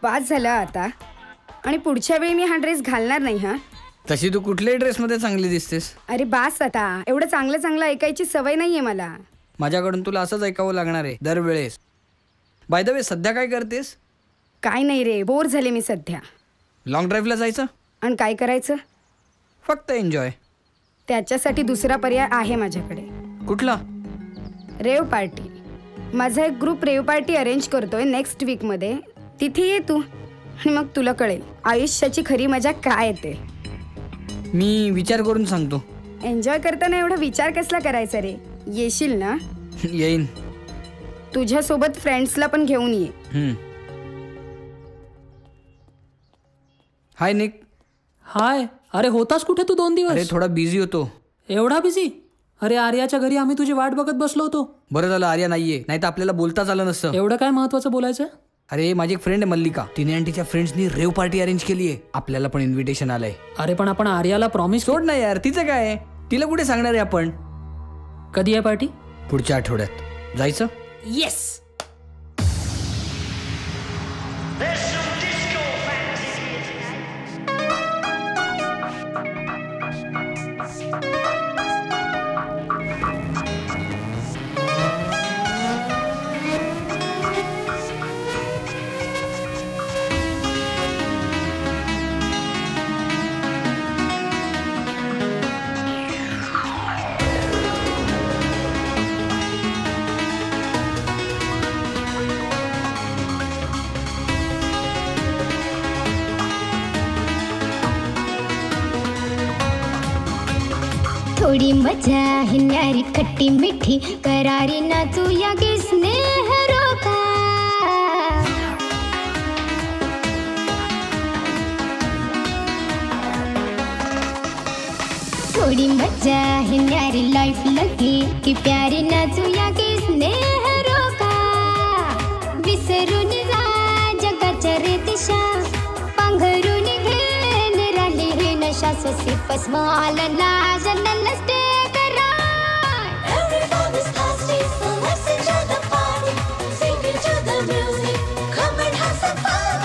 S20: पास झाला आता. आणि पुढच्या वेळी मी हा ड्रेस घालणार नाही. हा
S13: तशी तू कुठल्याही ड्रेसमध्ये चांगली दिसतेस.
S20: अरे बास आता, एवढं चांगलं चांगलं ऐकायची सवय नाहीये मला.
S13: माझ्याकडून तुला असंच ऐकावं लागणार आहे दरवेळेस. बाय द वे सध्या काय करतेस?
S20: काय नाही रे, बोर झाले मी सध्या.
S13: लॉंग ड्राईव्हला जायचं
S20: आणि काय करायचं?
S13: फक्त एन्जॉय.
S20: त्याच्यासाठी दुसरा पर्याय आहे माझ्याकडे.
S13: कुठला?
S20: Rave party. माझा एक ग्रुप रेव पार्टी अरेंज करतोय नेक्स्ट वीकमध्ये. तिथे ये तू आणि मग तुला कळेल आयुष्याची खरी मजा काय येते.
S13: मी विचार करून सांगतो.
S20: एन्जॉय करताना एवढा विचार कसला करायचा रे? येशील ना?
S13: येईन.
S20: तुझ्यासोबत फ्रेंड्सला पण घेऊन ये.
S13: हाय निक.
S12: हाय. अरे होतास कुठे तू 2 दिवस?
S13: अरे थोडा बिझी होतो.
S12: एवढा बिझी? अरे आर्याच्या घरी आम्ही तुझी वाट बघत बसलो होतो.
S13: बरं झालं आर्या नाहीये, नाही तर आपल्याला बोलताच आलं नसतं.
S12: एवढं काय महत्वाचं बोलायचं?
S13: अरे माझी एक फ्रेंड आहे मल्लिका, तिने आणि तिच्या फ्रेंड्सनी रेव पार्टी अरेंज केली आहे. आपल्याला पण इन्व्हिटेशन आलंय.
S12: अरे पण आपण आर्याला प्रॉमिस.
S13: सोड ना यार, तिचं काय, तिला कुठे सांगणार आहे आपण.
S12: कधी आहे पार्टी?
S13: पुढच्या आठवड्यात. जायचं?
S12: येस.
S7: थोडी मजा ही न्यारी खट्टी मिठी करारी नाचूया गे स्नेह रोका. थोडी मजा ही न्यारी लाईफ लगी की प्यारी नाचूया गे स्नेह रोका. विसरून जा जगाच्या रे दिशा, पांघरून घे निराली हे नशा. सोसी पस्माल लाज नसते करा.
S9: Everyone is thirsty, so let's enjoy the party. Sing into the music, come and have some fun.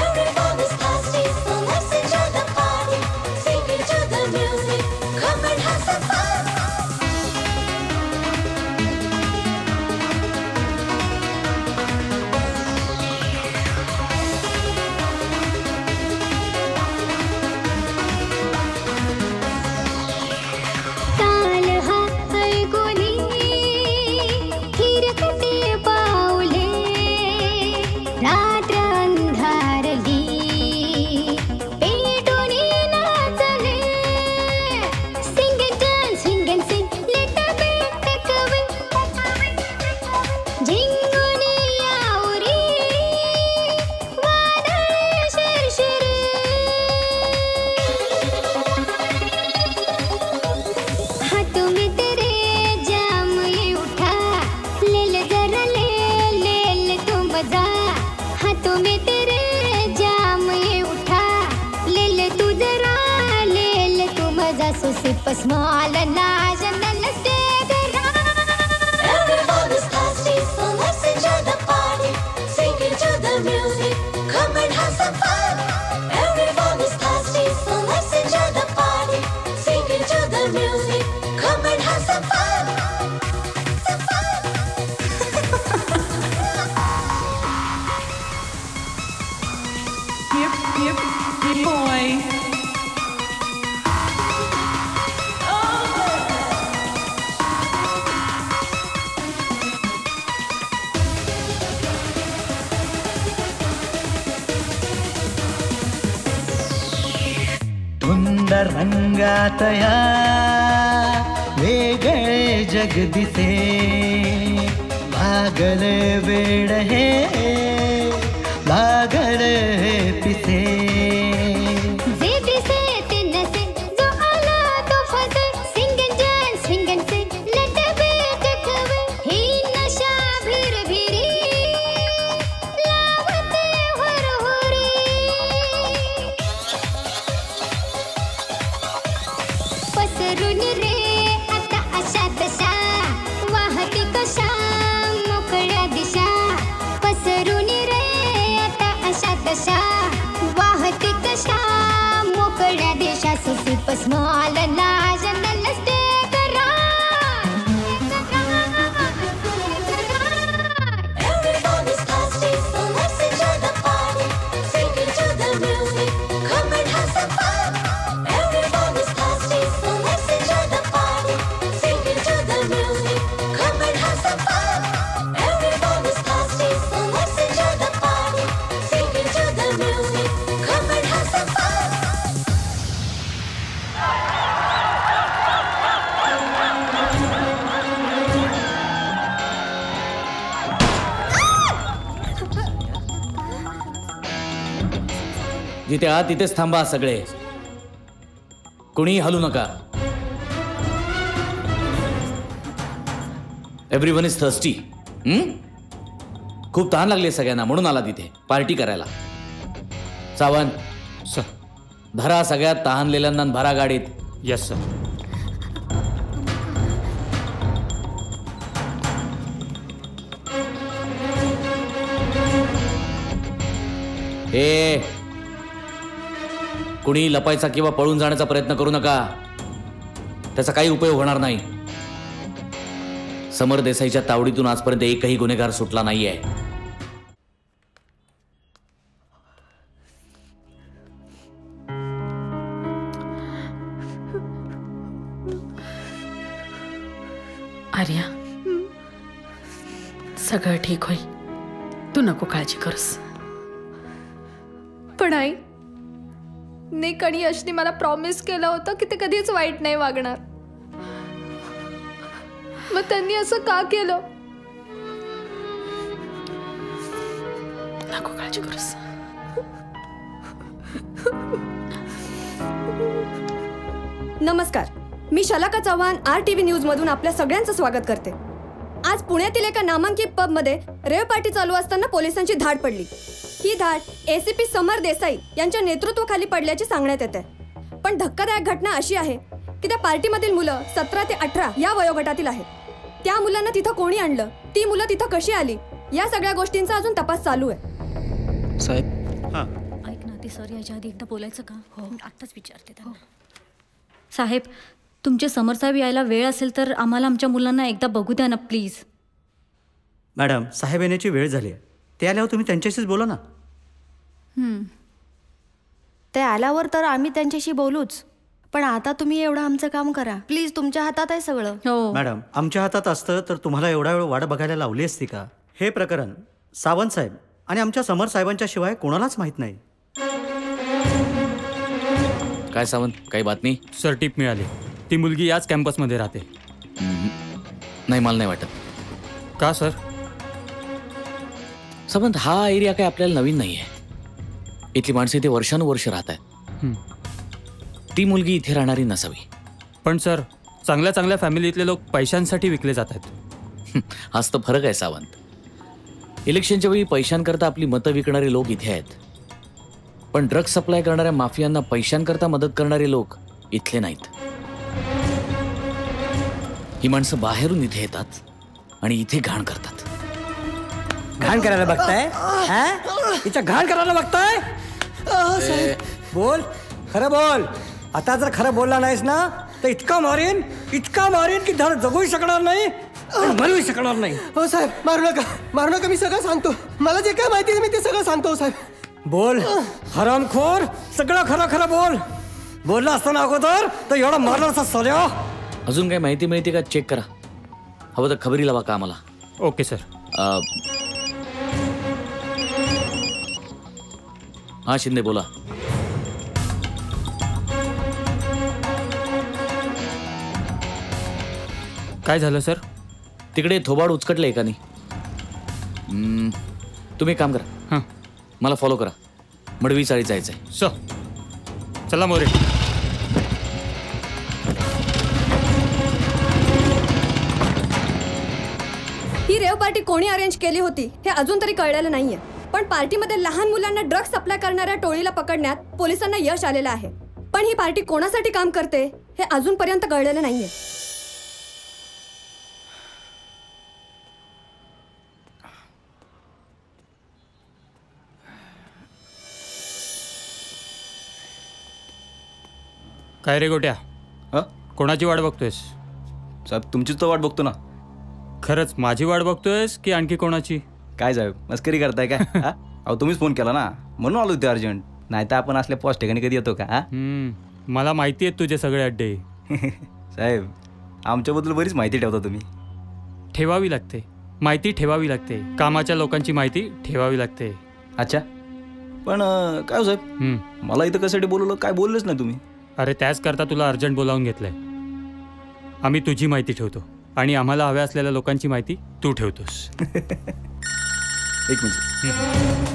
S9: Everyone is thirsty, so let's enjoy the party. Sing into the music, come and have some fun.
S7: ताल हा ऐकूनी थिरकते पाऊले, रात्र अंधारली पेटून नाचले. Sing and dance, swing and sing, let the beat take away. झिंगून यावरी वादळ शिरशिरे. हाथों में तेरे जाम ये उठा, ले ले जरा ले तू मजा. हाथों में तेरे जाम ये उठा, ले तू जरा ले तू मजा. सोसे पस्माल नाज नसते करा.
S9: Everyone is thirsty, so let's enjoy the party. Sing into the music, come and have some fun. Everyone is thirsty, so let's enjoy the party. Sing into the music, come and have some fun.
S21: Yep, boy.
S8: धुंद रंगात या वेगळे जग दिसे, भागल वेड हे भागल हे पिसे.
S7: जे दिसे ते नसे, जो आला तो फसे. Sing and dance, swing and sing, let the beat take away. ही नशा भिरभिरी लावते हुरहुरी. पसरून रे आता अशा तशा, वाहती कशा मोकळ्या दिशा. पसरून
S21: जिथे आहात तिथेच थांबा सगळे, कुणी हलू नका. Everyone is thirsty. खूप तहान लागली सगळ्यांना म्हणून आला तिथे पार्टी करायला. सावंत
S10: सर,
S21: धरा सगळ्यात तहानलेल्यांना भरा गाडीत.
S10: Yes sir.
S21: ए, कुणी लपायचा किंवा पळून जाण्याचा प्रयत्न करू नका, त्याचा काही उपयोग होणार नाही. समर देसाईच्या तावडीतून आजपर्यंत एकही गुन्हेगार सुटला नाहीये.
S16: आर्या, सगळं ठीक होईल, तू नको काळजी करूस.
S19: पण आई, निक आणि यशने मला प्रॉमिस केलं होतं की ते कधीच वाईट नाही वागणार. मग त्यांनी असं का केलं?
S16: नको काळजी करूस.
S22: नमस्कार, मी शलाका चव्हाण RTV न्यूज मधून आपल्या सगळ्यांचं स्वागत करते. आज पुण्यातील एका नामांकित पबमध्ये रेव पार्टी चालू असताना पोलिसांची धाड पडली. ही धाड ACP समर देसाई यांच्या नेतृत्वाखाली पडल्याचे सांगण्यात येते. पण धक्कादायक घटना अशी आहे की त्या पार्टीमधील मुलं 17 ते 18 या वयोगटातील आहेत. त्या मुलांना तिथं कोणी आणलं, ती मुलं तिथं कशी आली, या सगळ्या गोष्टींचा अजून तपास चालू आहे.
S15: साहेब, ऐक ना, ते सर याच्या आधी एकदा बोलायचं का? हो, आत्ताच विचारते त्यांना. साहेब, तुमचे समरसाहेब यायला वेळ असेल तर आम्हाला आमच्या मुलांना एकदा बघू द्या ना प्लीज.
S6: मॅडम, साहेब येण्याची वेळ झाली आहे, ते आल्यावर तुम्ही त्यांच्याशीच बोला ना.
S14: ते आल्यावर तर आम्ही त्यांच्याशी बोलूच, पण आता तुम्ही एवढं आमचं काम करा प्लीज, तुमच्या हातात आहे सगळं.
S15: हो
S6: मॅडम, आमच्या हातात असतं तर तुम्हाला एवढा वेळ वाट बघायला लावली असती का? हे प्रकरण सावंत साहेब आणि आमच्या समर साहेबांच्या शिवाय कोणालाच माहीत नाही.
S21: काय सावंत, काही बातमी?
S10: सर, टीप मिळाली, ती मुलगी याच कॅम्पसमध्ये राहते.
S21: नाही, मला नाही वाटत.
S10: का सर?
S21: सावंत, हा एरिया काय आपल्याला नवीन नाहीये. इथली माणसं इथे वर्षानुवर्ष राहत आहेत. ती मुलगी इथे राहणारी नसावी.
S10: पण सर, चांगल्या चांगल्या फॅमिलीतले लोक पैशांसाठी विकले जातात.
S21: हाच तर फरक आहे सावंत. इलेक्शनच्या वेळी पैशांकरता आपली मतं विकणारे लोक इथे आहेत, पण ड्रग्ज सप्लाय करणाऱ्या माफियांना पैशांकरता मदत करणारे लोक इथले नाहीत. ही माणसं बाहेरून इथे येतात आणि इथे घाण करतात.
S2: घाण करायला बघताय? हिच्या घाण करायला बघताय? बोल, खरं बोल. आता जर खरं बोलला नाहीस ना तर इतका मारीन की धड जगूही शकणार नाही, मरूही शकणार नाही.
S3: हो साहेब, मारू नका, मी सगळं सांगतो. मला जे काय माहिती मी ते सगळं सांगतो साहेब.
S2: बोल हरामखोर, सगळं खरं खरं बोल. बोलला असताना अगोदर तर एवढा मारला असता साल्या.
S21: अजून काही माहिती मिळते का चेक करा, हवं तर खबरी लावा का आम्हाला.
S10: Okay sir.
S21: हा शिंदे बोला.
S10: काय झालं सर?
S21: तिकडे थोबाड उचकटलंय का नाही? तुम्ही एक काम करा,
S10: हां,
S21: मला फॉलो करा. मडवी चाळी जायचंय.
S10: चला मोरे.
S22: ही रेव पार्टी कोणी अरेंज केली होती हे अजून तरी कळलेलं नाहीये. पण पार्टीमध्ये लहान मुलांना ड्रग्ज सप्लाय करणाऱ्या टोळीला पकडण्यात पोलिसांना यश आलेलं आहे. पण ही पार्टी कोणासाठी काम करते हे अजूनपर्यंत कळलेलं नाहीये.
S10: काय रे गोट्या, कोणाची वाट बघतोयस?
S23: साहेब, तुमचीच तर वाट बघतो ना.
S10: खरंच माझी वाट बघतोयस की आणखी कोणाची?
S23: काय साहेब, मस्करी करताय काय? अहो, तुम्हीच फोन केला ना म्हणून आलो ते अर्जंट. नाही तर आपण असल्या पॉस्ट ठिकाणी कधी येतो का?
S10: मला माहिती आहेत तुझे सगळे अड्डे.
S23: साहेब, आमच्याबद्दल बरीच माहिती ठेवता तुम्ही.
S10: ठेवावी लागते माहिती, ठेवावी लागते. कामाच्या लोकांची माहिती ठेवावी लागते.
S23: अच्छा, पण काय साहेब, मला इथं कशासाठी बोलवलं, काय बोललेच नाही तुम्ही?
S10: अरे, त्याच करता तुला अर्जंट बोलावून घेतलंय. आम्ही तुझी माहिती ठेवतो आणि आम्हाला हव्या असलेल्या लोकांची माहिती तू ठेवतोस.
S23: एक मिनिट.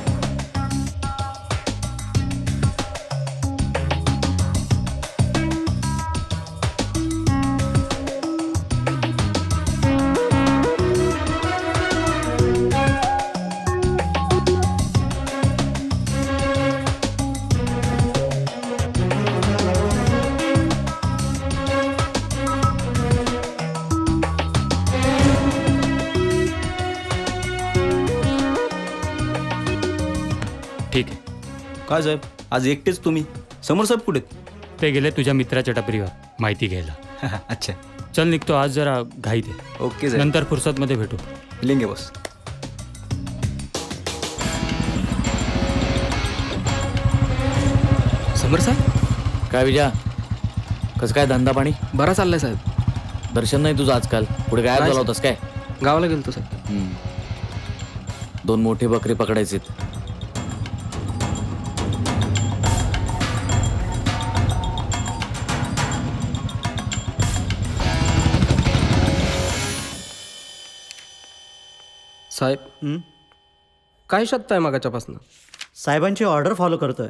S10: ठीक आहे.
S23: काय साहेब आज एकटेच तुम्ही? समोर साहेब कुठे?
S10: ते गेले तुझ्या मित्राच्या टपरीवर माहिती घ्यायला.
S23: अच्छा
S10: चल निघतो, आज जरा घाईत आहे.
S23: ओके साहेब.
S10: नंतर फुर्सतमध्ये भेटू.
S23: लिंगे बस.
S1: समर साहेब.
S21: काय विजया, कसं काय धंदा पाणी?
S1: बरा चाललाय साहेब.
S21: दर्शन नाही तुझं आजकाल, पुढे गायब झाला होतास काय?
S1: गावाला गेलतो साहेब.
S21: 2 मोठे बकरे पकडायचे.
S1: साहेब काय शोधताय मागाच्यापासून?
S6: साहेबांची ऑर्डर फॉलो करतोय.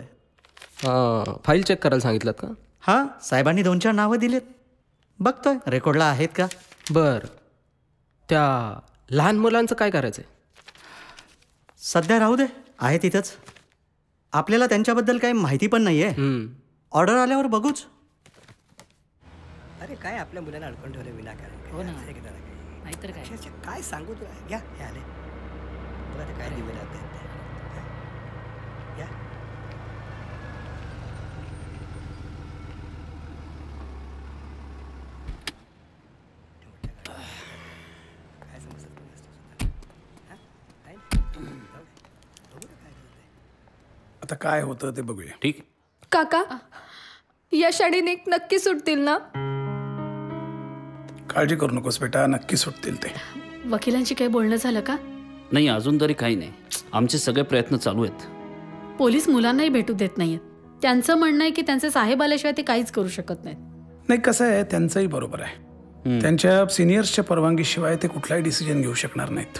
S1: फाईल चेक करायला सांगितलं का?
S6: हां, साहेबांनी 2-4 नावं दिलेत, बघतोय रेकॉर्डला आहेत का.
S1: बर, त्या लहान मुलांचं काय करायचंय?
S6: सध्या राहू दे, आहे तिथंच. आपल्याला त्यांच्याबद्दल काही माहिती पण नाही आहे. ऑर्डर आल्यावर बघूच.
S2: अरे काय आपल्या मुलांना अडकून ठेवलं विनाकारण. हो ना, नाहीतर काय सांगू तुला. घ्या हे आले तुला ते काय दिवे लागते.
S17: आता काय होतं ते बघूया.
S21: ठीक.
S19: काका, यश आणि निक नक्की सुटतील ना?
S17: काळजी करू नकोस बेटा, नक्की सुटतील ते.
S16: वकिलांशी काही बोलणं झालं का?
S11: नाही, अजून तरी काही नाही. आमचे सगळे प्रयत्न चालू आहेत.
S16: पोलीस मुलांनाही भेटू देत नाहीयेत. त्यांचं म्हणणं आहे की त्यांचे साहेब आल्याशिवाय ते काहीच करू शकत नाहीत.
S17: नाही, कसं आहे, त्यांचंही बरोबर आहे. त्यांच्या सिनियर्सच्या परवानगीशिवाय ते कुठलाही डिसिजन घेऊ शकणार नाहीत.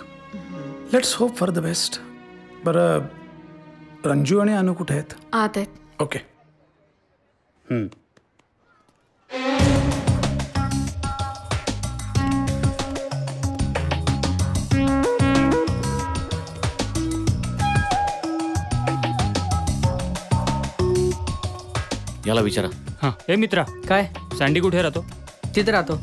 S17: Let's hope for the best. बरं, रंजू आणि अनु कुठे आहेत?
S16: आत आहेत.
S17: ओके.
S21: याला विचारा.
S10: हां, ए मित्रा,
S1: काय
S10: सँडी कुठे राहतो?
S1: तिथे राहतो.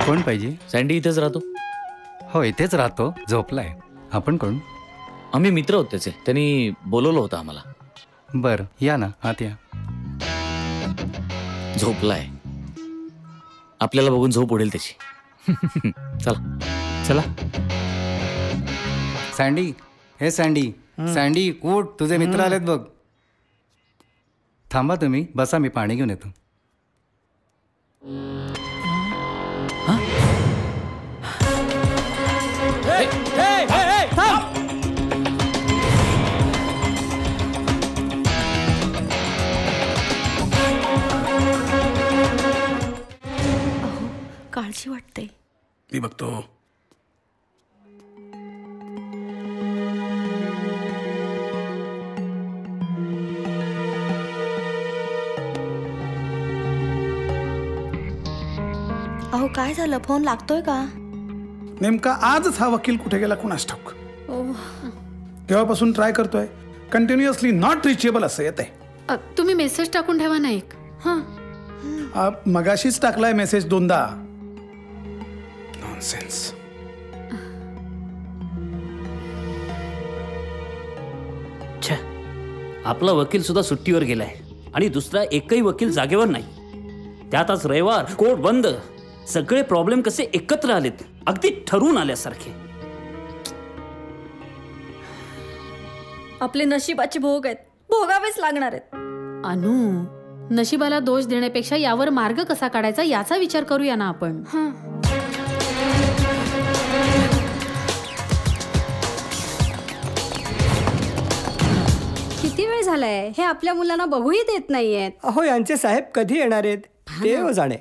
S23: कोण पाहिजे?
S21: सँडी इथेच राहतो.
S23: हो, इथेच राहतो. झोपलाय. आपण कोण?
S21: आम्ही मित्र होते त्याचे, त्यांनी बोलवलं होतं आम्हाला.
S23: बरं, या ना, आत या.
S21: झोपलाय. आपल्याला बघून झोप उडेल त्याची. चला
S10: चला.
S23: सँडी, हे सँडी, सँडी उठ, तुझे मित्र आलेत बघ. थांबा तुम्ही, बसा, मी पाणी घेऊन येतो.
S14: काळजी वाटते.
S17: मी बघतो.
S14: अहो काय झालं, फोन लागतोय का?
S17: नेमका आजच हा वकील कुठे गेला कुणास ठाऊक. तेव्हापासून ट्राय करतोय, कंटिन्युअसली नॉट रिचेबल असं येत आहे.
S16: तुम्ही मेसेज टाकून ठेवा ना एक.
S17: मगाशीच टाकलाय मेसेज 2दा. नॉनसेन्स.
S11: आपला वकील सुद्धा सुट्टीवर गेलाय आणि दुसरा एकही वकील जागेवर नाही. त्यात आज रविवार, कोर्ट बंद. सगळे प्रॉब्लेम कसे एकत्र आलेत, अगदी ठरून आल्यासारखे.
S15: आपले नशिबाचे भोग आहेत, भोगावेच लागणार आहेत.
S16: अनु, नशिबाला दोष देण्यापेक्षा यावर मार्ग कसा काढायचा याचा विचार करूया ना आपण.
S22: किती वेळ झालाय, हे आपल्या मुलांना बघूही देत नाहीयेत.
S2: अहो, यांचे साहेब कधी येणार आहेत ते जाणे.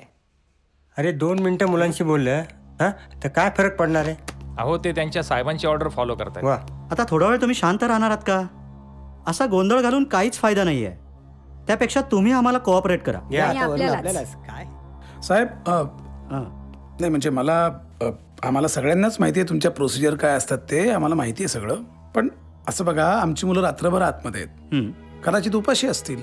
S2: अरे 2 मिनिटं मुलांशी बोललं हा, तर काय फरक पडणार आहे?
S5: अहो, ते त्यांच्या साहेबांची ऑर्डर फॉलो करतात.
S6: वा, आता थोडा वेळ तुम्ही शांत राहणार आहात का? असा गोंधळ घालून काहीच फायदा नाहीये. त्यापेक्षा तुम्ही आम्हाला कोऑपरेट करा.
S2: काय
S17: साहेब, नाही म्हणजे मला आम्हाला सगळ्यांनाच माहिती आहे तुमच्या प्रोसिजर काय असतात ते, आम्हाला माहिती आहे सगळं. पण असं बघा, आमची मुलं रात्रभर आतमध्ये आहेत, कदाचित उपाशी असतील.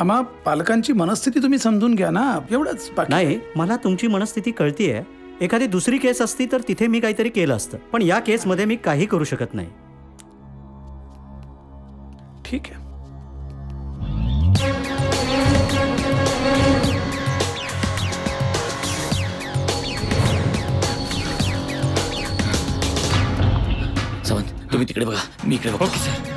S17: आम्हा पालकांची मनस्थिती तुम्ही समजून घ्या ना, एवढंच.
S6: नाही, मला तुमची मनस्थिती कळतीये. एखादी दुसरी केस असती तर तिथे मी काहीतरी केलं असतं, पण या केसमध्ये मी काही करू शकत नाही.
S17: ठीक आहे.
S21: सावंत, तुम्ही तिकडे बघा, मी इकडे बघतो. Okay sir.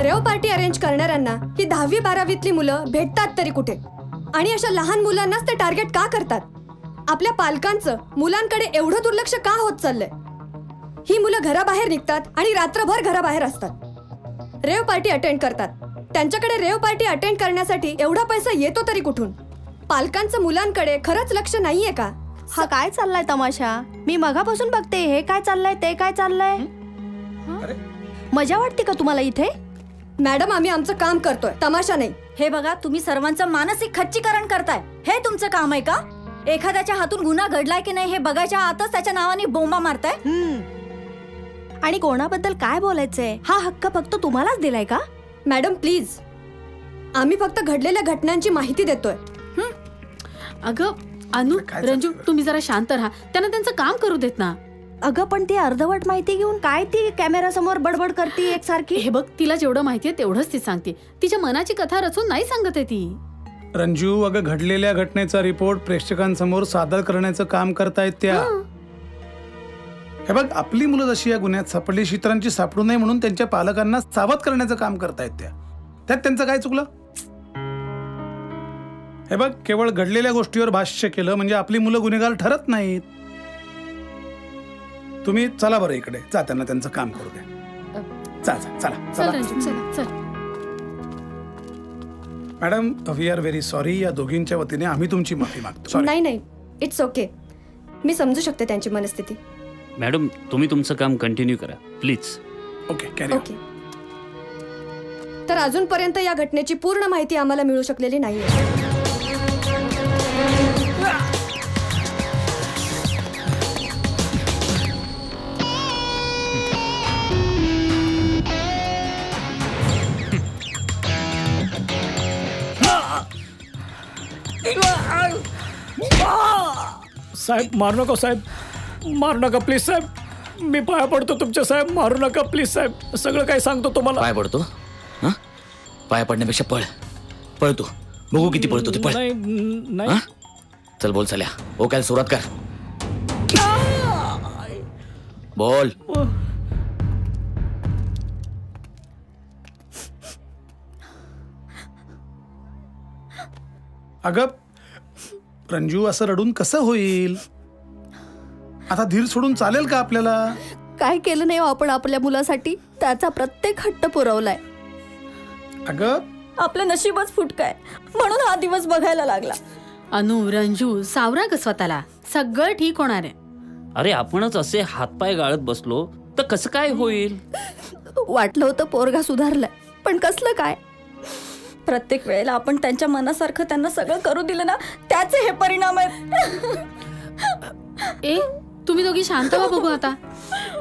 S22: Rave party arrange करणाऱ्यांना ही 10वी-12वीतली मुलं भेटतात तरी कुठे? आणि अशा लहान मुलांनाच ते टार्गेट का करतात? आपल्या पालकांचं मुलांकडे एवढं दुर्लक्ष का होत चाललंय? ही मुलं घराबाहेर निघतात आणि रात्रभर घराबाहेर असतात, रेव पार्टी अटेंड करतात. त्यांच्याकडे रेव पार्टी अटेंड करण्यासाठी एवढा पैसा येतो तरी कुठून? पालकांचं मुलांकडे खरंच लक्ष नाहीये का?
S14: हा काय चाललाय तमाशा? मी मगापासून बघते, हे काय चाललंय ते काय चाललंय. मजा वाटते का तुम्हाला इथे?
S22: मॅडम, आम्ही आमचं काम करतोय, तमाशा नाही.
S15: हे बघा, तुम्ही सर्वांचं मानसिक खच्चीकरण करताय. हे तुमचं काम आहे का? एखाद्याच्या हातून गुन्हा घडलाय की नाही हे बघायच्या आतच त्याच्या नावाने बोंबा मारताय.
S14: आणि कोणाबद्दल काय बोलायचंय हा हक्क फक्त तुम्हालाच दिलाय का?
S22: मॅडम प्लीज, आम्ही फक्त घडलेल्या घटनांची माहिती देतोय.
S16: अगं अनु, रंजू, तुम्ही जरा शांत राहा, त्यांना त्यांचं काम करू देत ना.
S14: अगं पण ती अर्धवट माहिती घेऊन काय ती कॅमेरा समोर बडबड करते एकसारखी.
S16: हे बघ, तिला जेवढं माहितीये तेवढंच ती सांगते. तिच्या मनाची कथा रचून नाही सांगत आहे ती.
S17: रंजू, अगं घडलेल्या घटनेचा रिपोर्ट प्रेक्षकांसमोर सादर करण्याचं काम करतायत त्या. हे बघ, आपली मुलं जशी या गुन्ह्यात सापडली, इतरांची सापडू नये म्हणून त्यांच्या पालकांना सावध करण्याचं काम करतायत त्या. त्यात त्यांचं काय चुकलं? हे बघ, केवळ घडलेल्या गोष्टीवर भाष्य केलं म्हणजे आपली मुलं गुन्हेगार ठरत नाहीत. तुम्ही चला बरं इकडे, जा, त्यांना त्यांचं काम करू द्या. चला. Madam, we are very sorry. या दोघींच्या वतीने आम्ही तुमची माफी मागतो.
S22: नाही, इट्स ओके. मी समजू शकते त्यांची मनस्थिती.
S11: मॅडम, तुम्ही तुमचं काम कंटिन्यू करा प्लीज.
S17: ओके.
S22: तर अजूनपर्यंत या घटनेची पूर्ण माहिती आम्हाला मिळू शकलेली नाहीये.
S13: साहेब, मारू नका साहेब, मारू नका प्लीज साहेब. मी पाया पडतो तुमच्या साहेब, मारू नका प्लीज साहेब. सगळं काय सांगतो तुम्हाला.
S21: पाया पडतो? पाया पडण्यापेक्षा पळ तू. बघू किती पळतो ते. पळ.
S13: नाही.
S21: चल बोल चल्या. काय सुरुवात कर. बोल.
S17: अगं रंजू, असं रडून कसं होईल? आता धीर सोडून चालेल का आपल्याला?
S14: काय केलं नाही आपण आपल्या मुलासाठी? त्याचा प्रत्येक हट्ट पुरवलाय.
S17: अगं
S15: आपलं नशीबच फुटकंय म्हणून हा दिवस बघायला लागला.
S16: अनु, रंजू, सावरा ग स्वतःला, सगळं ठीक होणार आहे.
S11: अरे आपणच असे हातपाय गाळत बसलो तर कसं काय होईल?
S14: वाटलं होतं पोरगा सुधारलाय, पण कसलं काय?
S15: प्रत्येक वेळेला आपण त्यांच्या मनासारखं त्यांना सगळं करू दिलं ना, त्याचे हे परिणाम आहेत.
S16: तुम्ही दोघी शांत व्हा, बघू आता.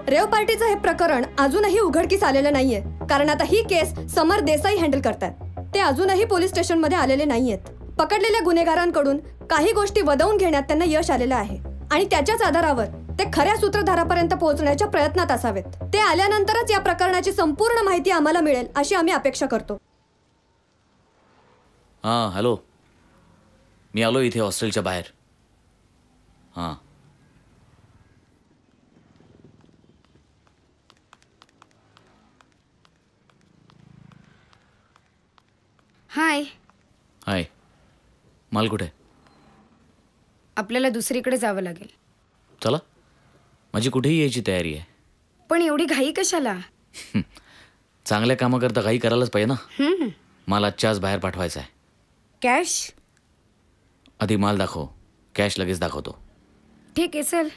S22: रेव पार्टीचं हे प्रकरण अजूनही उघडकीस आलेलं नाहीये, कारण आता ही केस समर देसाई हँडल करतात. ते अजूनही पोलीस स्टेशन मध्ये आलेले नाहीयेत. पकडलेल्या गुन्हेगारांकडून काही गोष्टी वदवून घेण्यात त्यांना यश आलेलं आहे आणि त्याच्याच आधारावर ते खऱ्या सूत्रधारापर्यंत पोहोचण्याच्या प्रयत्नात असावेत. ते आल्यानंतरच या प्रकरणाची संपूर्ण माहिती आम्हाला मिळेल अशी आम्ही अपेक्षा करतो.
S21: हां, हॅलो. मी आलो इथे हॉस्टेलच्या बाहेर. हां. हाय. माल कुठे?
S4: आपल्याला दुसरीकडे जावं लागेल.
S21: चला, माझी कुठेही यायची तयारी आहे.
S4: पण एवढी घाई कशाला?
S21: चांगल्या कामाकरता घाई करायलाच पाहिजे ना. माल आजच्याच बाहेर पाठवायचा आहे.
S4: कॅश?
S21: आधी माल दाखव, कॅश लगेच दाखवतो.
S4: ठीक आहे, चल.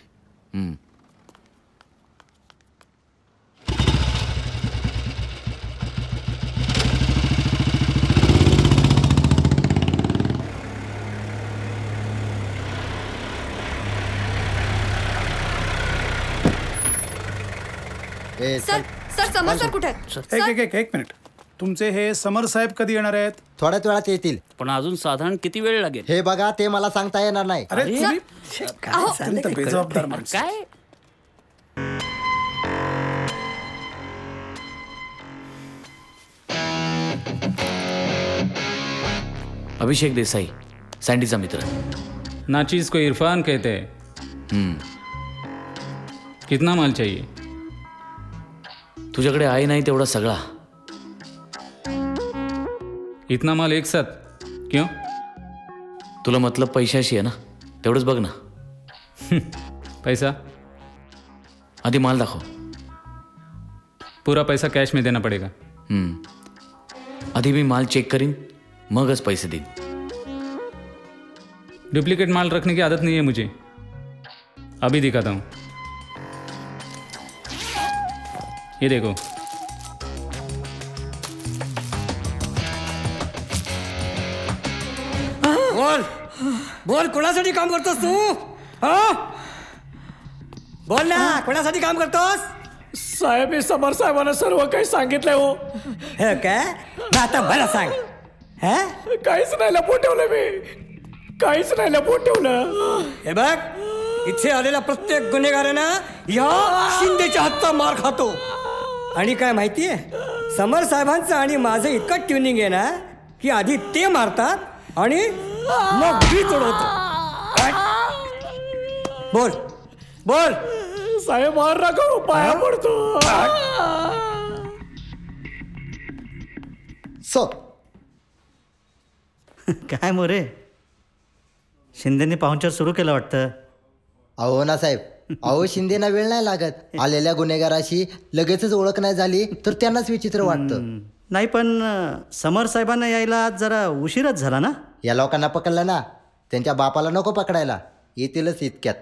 S22: सर सर समर सर कुठे आहेत?
S17: एक मिनिट. तुमचे हे समर साहेब कधी येणार आहेत?
S12: थोड्याच वेळात येतील.
S11: पण अजून साधारण किती वेळ लागेल?
S12: हे बघा ते मला सांगता येणार नाही.
S17: बेजबाबदार माणसं.
S11: काय
S21: अभिषेक देसाई, सँडीचा मित्र.
S10: नाचीज को इरफान कहते हैं. कितना माल चाहिए?
S21: तुझ्याकडे आहे नाही तेवढा सगळा.
S10: इतना माल एक साथ क्यों?
S21: तुला मतलब पैशाशी आहे ना, तेवढंच बघ ना.
S10: पैसा
S21: आधी माल दाखव.
S10: पूरा पैसा कैश में देना पड़ेगा.
S21: आधी मी माल चेक करीन, मगच पैसे देईन.
S10: डुप्लीकेट माल रखने की आदत नहीं है मुझे. अभी दिखाता हूँ. ये देखो.
S2: बोल बोल, कोणासाठी काम करतोस तू? हा बोल ना, कोणासाठी काम करतोस?
S13: साहेब हे समर साहेबांना सर्व काही सांगितलंय हो.
S2: हे काय? ना आता मला सांग.
S13: काहीच नाही लपवून ठेवलं मी. काहीच नाही लपवून ठेवलं.
S2: हे बघ, इथे आलेला प्रत्येक गुन्हेगारांना या शिंदेच्या हातचा मार खातो. आणि काय माहितीये, समर साहेबांचं आणि माझं इतकं ट्युनिंग आहे ना की आधी ते मारतात आणि मग मी तोडवतो. बोल बोल.
S13: साहेब मार नका, पाया पडतो.
S6: काय मोरे, शिंदेने पाहुणचार सुरू केला वाटतं.
S12: अहो ना साहेब, अहो शिंदेना वेळ नाही लागत. आलेल्या गुन्हेगाराशी लगेचच ओळख नाही झाली तर त्यांनाच विचित्र वाटतं.
S6: नाही पण समर साहेबांना यायला जरा उशीरच झाला ना.
S12: या लोकांना पकडलं ना, त्यांच्या बापाला नको पकडायला. येतीलच इतक्यात.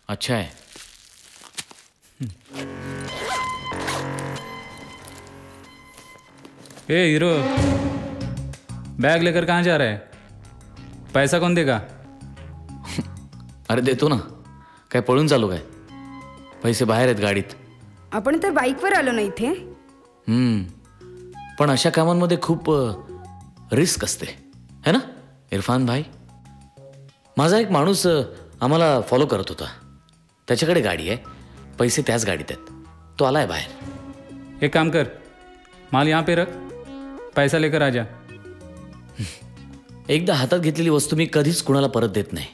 S21: अच्छा है.
S10: ए हीरो, बैग लेकर कहाँ जा रहा है? पैसा कौन देगा?
S21: अरे देतो ना. काय पळून चालू काय? पैसे बाहेर आहेत गाडीत.
S4: आपण तर बाईकवर आलो ना इथे.
S21: पण अशा कामांमध्ये खूप रिस्क असते है ना इरफान भाई. माझा एक माणूस आम्हाला फॉलो करत होता. त्याच्याकडे गाडी आहे, पैसे त्याच गाडीत आहेत. तो आलाय बाहेर.
S10: एक काम कर, माल यहाँ पे रख, पैसा लेकर आ जा.
S21: एकदा हातात घेतलेली वस्तू मी कधीच कुणाला परत देत नाही.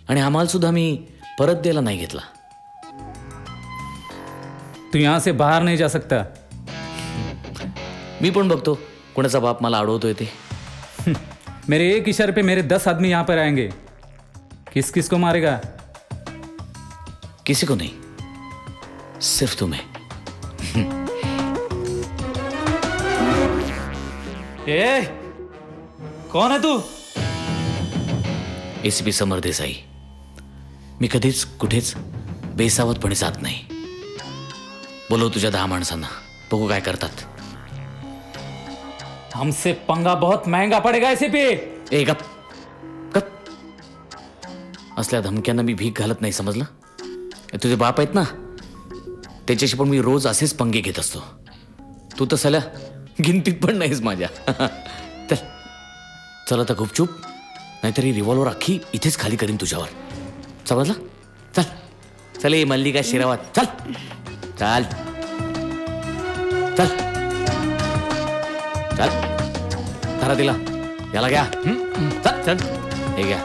S21: आणि हा माल सुद्धा मी परत द्यायला नाही घेतला.
S10: तू यहाँ से बाहर नहीं जा सकता.
S21: मी पण बघतो कोणाचा बाप मला अडवतोय ते.
S10: मेरे एक इशारे पे मेरे 10 आदमी यहाँ पर आएंगे. किस किस को मारेगा?
S21: किसी को नहीं, सिर्फ तुम्हें.
S10: ए, कौन है तू?
S21: एसीपी समर देसाई. मी कधीच कुठेच बेसावतपणे जात नाही. बोलव तुझ्या 10 माणसांना, बघू काय करतात.
S10: हमसे पंगा बहुत महंगा पड़ेगा एसीपी.
S21: ए गप गप. असल्या धमक्यांना मी भीक घालत नाही, समजलं? तुझे बाप आहेत ना, त्याच्याशी पण मी रोज असेच पंगे घेत असतो. तू तर सल्या गिनतीत पण नाहीस माझ्या. चल चल आता गुपचूप, नाहीतरी रिव्हॉल्वर अख्खी इथेच खाली करीन तुझ्यावर. समजलं? चल चल. ये मल्लिका शेरावत, चल चल चल चल. धरा तिला, याला घ्या. चल चल. हे घ्या,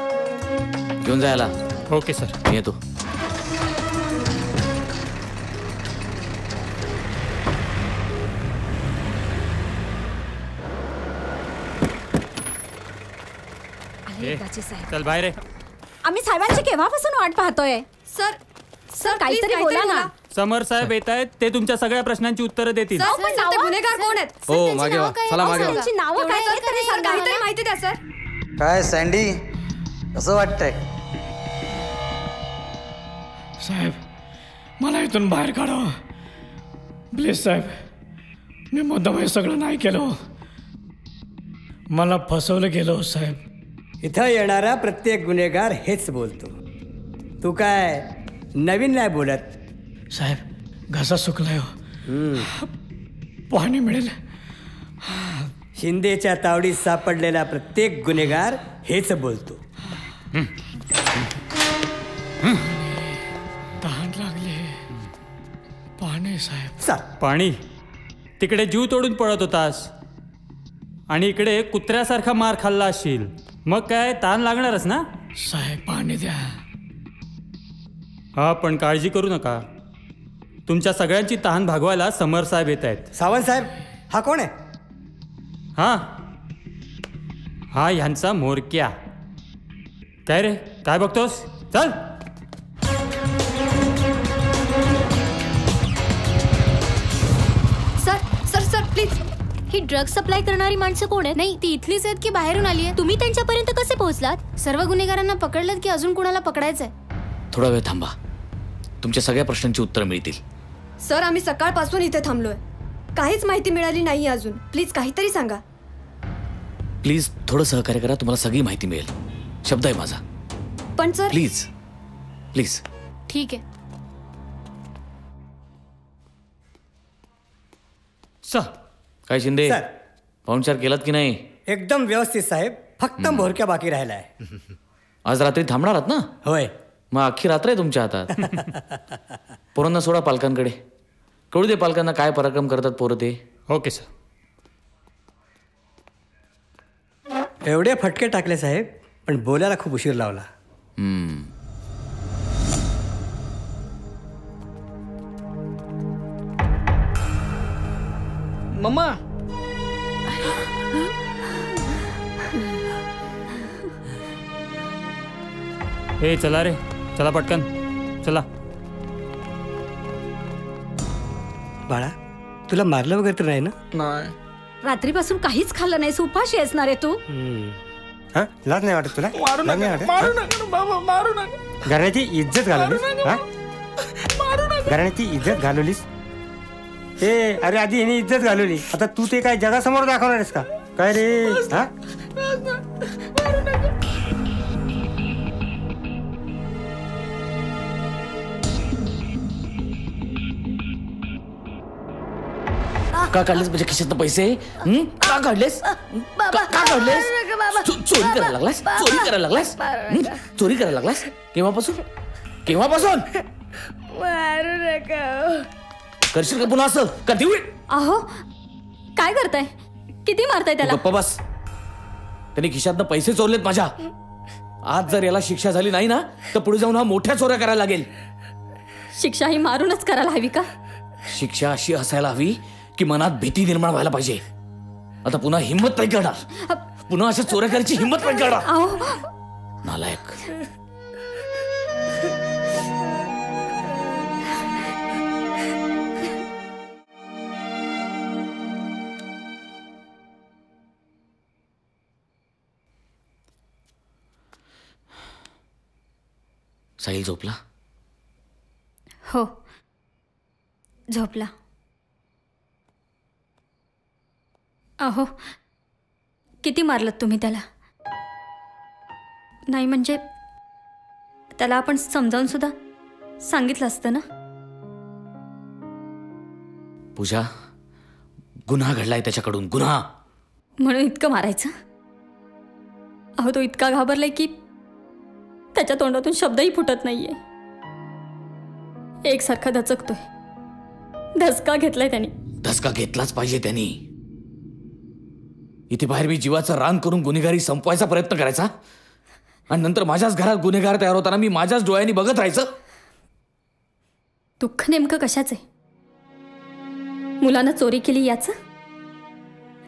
S21: घेऊन जा याला.
S10: Okay sir.
S21: मी येतो.
S10: चल बाहेर आहे.
S15: आम्ही साहेबांची केव्हापासून वाट पाहतोय.
S22: सर
S15: सर काहीतरी बोला ना.
S10: समर साहेब येत आहेत, ते तुमच्या सगळ्या प्रश्नांची उत्तरं देतील.
S22: पण ते गुन्हेगार कोण आहेत?
S23: हो मागे वा, चला मागे वा.
S22: त्यांची नावं काय आहेत तरी सांगा. काहीतरी माहिती द्या सर.
S12: काय सँडी, कसं वाटतंय?
S13: साहेब मला इथून बाहेर काढा प्लीज साहेब. मी मुद्दाम हे सगळं नाही केलं. मला फसवलं गेलं साहेब.
S2: इथं येणारा प्रत्येक गुन्हेगार हेच बोलतो. तू काय नवीन नाही बोलत
S13: साहेब घसा सुकलाय हो. पाणी मिळेल.
S2: शिंदेच्या तावडीत सापडलेला प्रत्येक गुन्हेगार हेच बोलतो.
S13: तहान लागले. पाणी साहेब.
S10: पाणी. तिकडे जीव तोडून पळत होतास आणि इकडे कुत्र्यासारखा मार खाल्ला असशील. मग काय ताण लागणारच ना.
S13: साहेब पाणी द्या.
S10: हा पण काळजी करू नका. तुमच्या सगळ्यांची तहान भागवायला समर साहेब येत आहेत.
S2: सावंत साहेब हा कोण आहे?
S10: हा ह्यांचा मोरक्या. काय रे काय बघतोस? चल.
S7: Sir please. He drug supply करणारी माणसं कोण आहेत? नाही ती इथलीच आहेत की बाहेरून आली आहे? तुम्ही त्यांच्यापर्यंत कसे पोहोचलात? सर्व गुन्हेगारांना पकडलं की अजून कोणाला पकडायचंय?
S21: थोडा वेळ थांबा, तुमच्या सगळ्या प्रश्नांची उत्तरं मिळतील.
S22: सर आम्ही सकाळपासून इथे थांबलोय, काहीच माहिती मिळाली नाही अजून. प्लीज काहीतरी सांगा.
S21: प्लीज थोडं सहकार्य करा, तुम्हाला सगळी माहिती मिळेल. शब्द आहे माझा.
S22: पण सर
S21: प्लीज प्लीज.
S7: ठीक आहे.
S21: काय शिंदे पाहुणचार केलात की नाही?
S2: एकदम व्यवस्थित साहेब. फक्त मोरक्या बाकी राहिलाय.
S21: आज रात्री थांबणार आहात ना?
S2: होय.
S21: मग अख्खी रात्र आहे तुमच्या हातात. पोरांना सोडा पालकांकडे. कळू दे पालकांना काय पराक्रम करतात पोरं ते.
S10: Okay sir.
S2: एवढे फटके टाकले साहेब, पण बोलायला खूप उशीर लावला.
S13: मम्मा.
S10: ए चला रे, चला पटकन चला.
S2: बाळा तुला मारलं वगैरे तर नाही ना?
S15: नाही. रात्रीपासून काहीच खाल्लं नाही. उपाशी असणार आहे तू.
S3: लाज नाही वाटत तुला?
S13: मारू
S3: लाज नाही
S13: नका,
S3: वाटत?
S13: मारू नका बाबा, मारू नका.
S3: घराण्याची इज्जत घालवलीस. घराण्याची इज्जत घालवलीस. अरे आधी हिने इज्जत घालवली, आता तू ते काय जगासमोर दाखवणार आहेस का काय रे? हा
S21: का काढलेस म्हणजे खिशात पैसे? का काढलेस? का काढलेस? चोरी करायला लागलास? चोरी करायला लागलास? चोरी करायला लागलास? केव्हापासून? केव्हापासून?
S15: मारू नका.
S21: करशील का पुन्हा असं? कधी होईल?
S15: अहो काय करताय? किती मारताय त्याला?
S21: गप्प बस. त्यांनी खिशातनं पैसे चोरलेत माझ्या. आज जर याला शिक्षा झाली नाही ना तर पुढे जाऊन हा मोठ्या चोऱ्या करायला लागेल.
S15: शिक्षा ही मारूनच करायला हवी का?
S21: शिक्षा अशी असायला हवी की मनात भीती निर्माण व्हायला पाहिजे. आता पुन्हा हिंमत नाही करणार. पुन्हा अशा चोऱ्या करायची हिंमत नाही करणार. नालायक. साहिल झोपला?
S15: हो झोपला. अहो किती मारलं तुम्ही त्याला? नाही म्हणजे त्याला आपण समजावून सुद्धा सांगितलं असतं ना.
S21: पूजा, गुन्हा घडलाय त्याच्याकडून. गुन्हा
S15: म्हणून इतकं मारायचं? अहो तो इतका घाबरलाय की त्याच्या तोंडातून शब्दही फुटत नाहीये. एकसारखा दचकतोय. धसका घेतलाय त्यांनी.
S21: धसका घेतलाच पाहिजे त्यांनी. इथे बाहेर मी जीवाचं रान करून गुन्हेगारी संपवायचा प्रयत्न करायचा आणि नंतर माझ्याच घरात गुन्हेगार तयार होताना मी माझ्याच डोळ्यांनी बघत राहायचं.
S15: दुःख नेमकं कशाच आहे? मुलानं चोरी केली याचं?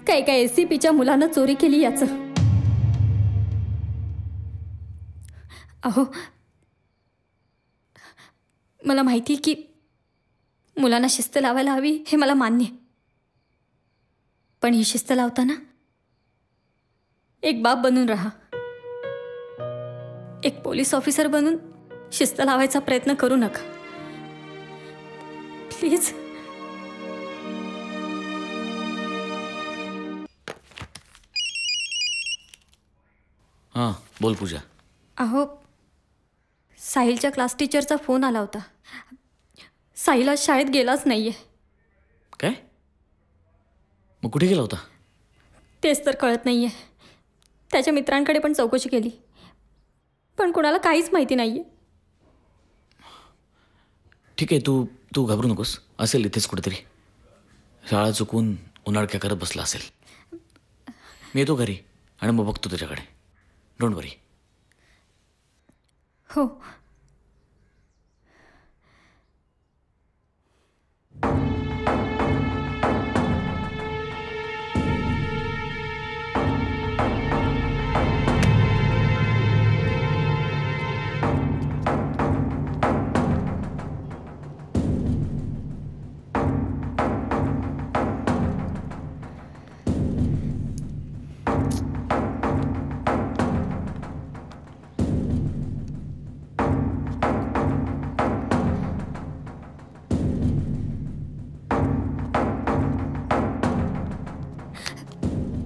S15: काय काय एसीपीच्या मुलानं चोरी केली याचं? अहो मला माहिती की मुलांना शिस्त लावायला हवी हे मला मान्य आहे. पण ही शिस्त लावताना एक बाप बनून राहा. एक पोलीस ऑफिसर बनून शिस्त लावायचा प्रयत्न करू नका प्लीज.
S21: हां बोल पूजा.
S15: अहो साहिलच्या क्लास टीचरचा फोन आला होता. साहिल आज शाळेत गेलाच नाहीये.
S21: काय? मग कुठे गेला होता?
S15: तेच तर कळत नाहीये. त्याच्या मित्रांकडे पण चौकशी केली, पण कुणाला काहीच माहिती नाहीये.
S21: ठीक आहे, तू घाबरू नकोस. असेल इथेच कुठेतरी. शाळा चुकून उन्हाळक्या करत बसला असेल. मी येतो घरी आणि मग बघतो तुझ्याकडे. डोंट वरी.
S15: हो.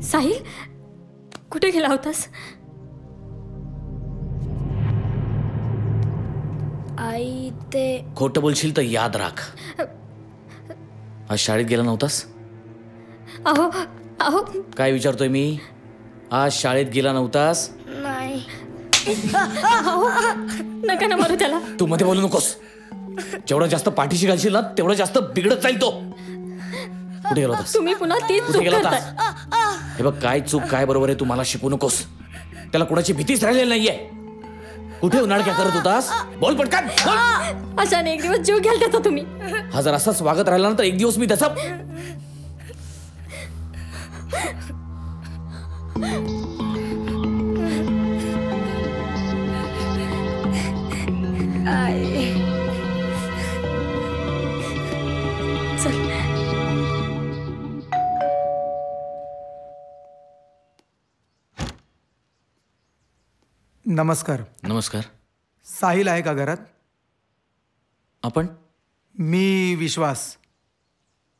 S15: साहिल, कुठे गेला होतास?
S7: आई ते
S21: खोटं बोलशील तर याद राख. आज शाळेत गेला नव्हतास?
S15: अहो अहो
S21: काय विचारतोय मी? आज शाळेत गेला नव्हतास?
S7: नाही.
S15: अहो, नका ना मारू त्याला.
S21: तू मध्ये बोलू नकोस. जेवढं जास्त पाठीशी घालशील ना तेवढं जास्त बिघडत जाईल तो. कुठे गेला होतास?
S15: तुम्ही पुन्हा तीच
S21: कुठे
S15: चूक
S21: गेला
S15: करताय.
S21: होतास? हे बघ, काय चूक काय बरोबर आहे तू मला शिकवू नकोस. त्याला कुणाची भीतीच राहिलेली नाहीये. कुठे उन्हाळक्या करत होतास? बोल पटकन.
S15: अशाने एक दिवस जीव घ्याल त्याचा तुम्ही.
S21: हा जर असाच वागत राहिला ना तर एक दिवस मी त्याचा
S9: नमस्कार.
S21: नमस्कार.
S9: साहिल आहे का घरात?
S21: आपण?
S9: मी विश्वास.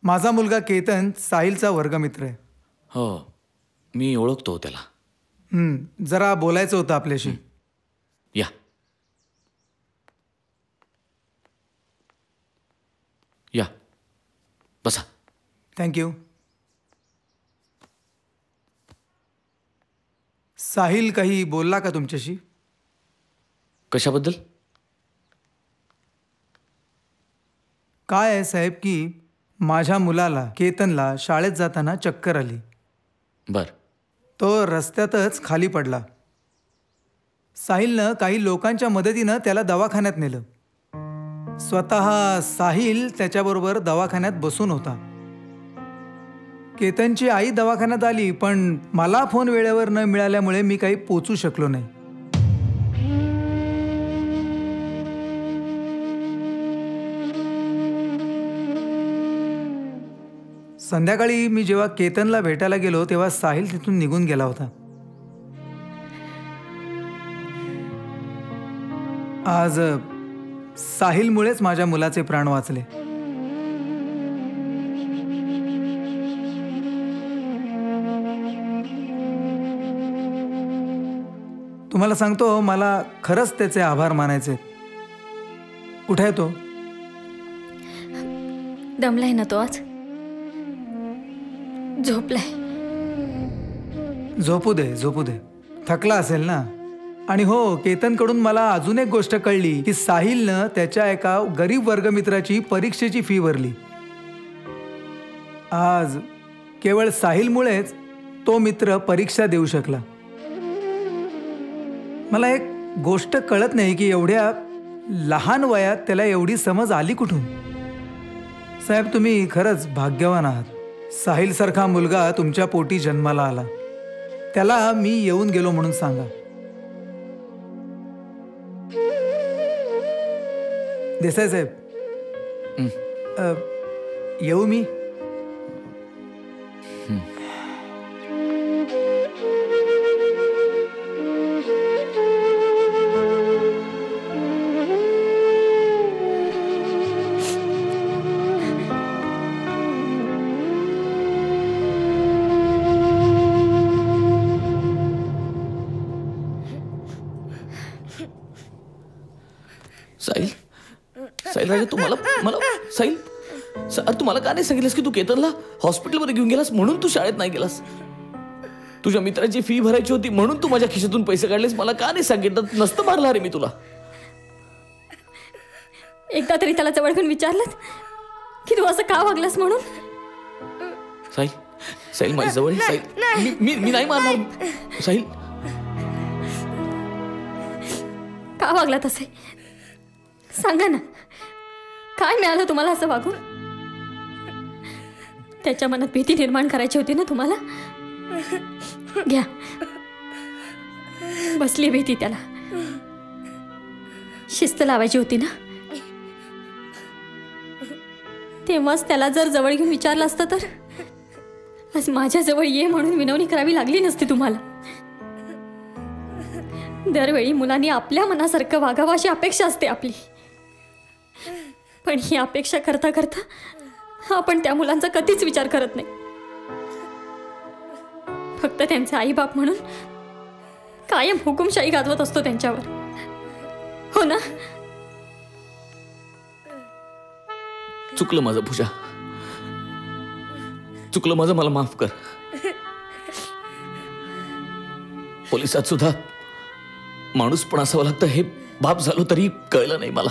S9: माझा मुलगा केतन साहिलचा वर्गमित्र आहे.
S21: हो, मी ओळखतो त्याला.
S9: जरा बोलायचं होतं आपल्याशी.
S21: या या बसा.
S9: थँक्यू. साहिल काही बोलला का तुमच्याशी?
S21: कशाबद्दल?
S9: काय आहे साहेब की माझ्या मुलाला केतनला शाळेत जाताना चक्कर आली.
S21: बर.
S9: तो रस्त्यातच खाली पडला. साहिलनं काही लोकांच्या मदतीनं त्याला दवाखान्यात नेलं. स्वतः साहिल त्याच्याबरोबर दवाखान्यात बसून होता. केतनची आई दवाखान्यात आली, पण मला फोन वेळेवर न मिळाल्यामुळे मी काही पोचू शकलो नाही. संध्याकाळी मी जेव्हा केतनला भेटायला गेलो तेव्हा साहिल तिथून निघून गेला होता. आज साहिलमुळेच माझ्या मुलाचे प्राण वाचले. तुम्हाला सांगतो, मला खरंच त्याचे आभार मानायचे. कुठे आहे तो?
S15: दमलाय ना तो आज. झोपलाय.
S9: झोपू दे झोपू दे. थकला असेल ना. आणि हो, केतनकडून मला अजून एक गोष्ट कळली की साहिलनं त्याच्या एका गरीब वर्गमित्राची परीक्षेची फी भरली. आज केवळ साहिलमुळेच तो मित्र परीक्षा देऊ शकला. मला एक गोष्ट कळत नाही की एवढ्या लहान वयात त्याला एवढी समज आली कुठून. साहेब, तुम्ही खरंच भाग्यवान आहात. साहिलसारखा मुलगा तुमच्या पोटी जन्माला आला. त्याला मी येऊन गेलो म्हणून सांगा. देसाई साहेब, येऊ मी?
S21: साहिल साहिल राजा तू मला साहिल तू मला का नाही सांगितलंस की तू केतनला हॉस्पिटलमध्ये घेऊन गेलास म्हणून तू शाळेत नाही गेलास? तुझ्या मित्राची फी भरायची होती म्हणून तू माझ्या खिशातून पैसे काढलेस, मला का नाही सांगितलं? नसतं मारला रे मी तुला.
S22: एकदा तरी त्याला जवळ घेऊन विचारलं की तू असं का वागलास म्हणून?
S21: साहिल साहिल माझ्या जवळ साहिल मी नाही मारणार. साहिल
S22: का वागला तसे सांगा ना. काय मिळालं तुम्हाला असं वागून? त्याच्या मनात भीती निर्माण करायची होती ना तुम्हाला. घ्या बसली भीती त्याला. शिस्त लावायची होती ना. तेव्हाच त्याला जर जवळ घेऊन विचारलं असतं तर आज माझ्या जवळ ये म्हणून विनवणी करावी लागली नसती तुम्हाला. दरवेळी मुलांनी आपल्या मनासारखं वागावं अशी अपेक्षा असते आपली. पण ही अपेक्षा करता करता आपण त्या मुलांचा कधीच विचार करत नाही. फक्त त्यांचे आई बाप म्हणून कायम हुकुमशाही गाजवत असतो त्यांच्यावर. हो ना?
S21: चुकलं माझं पूजा, चुकलं माझं, मला माफ कर. पोलिसात सुद्धा माणूस पण असावं लागतं हे बाप झालो तरी कळलं नाही मला.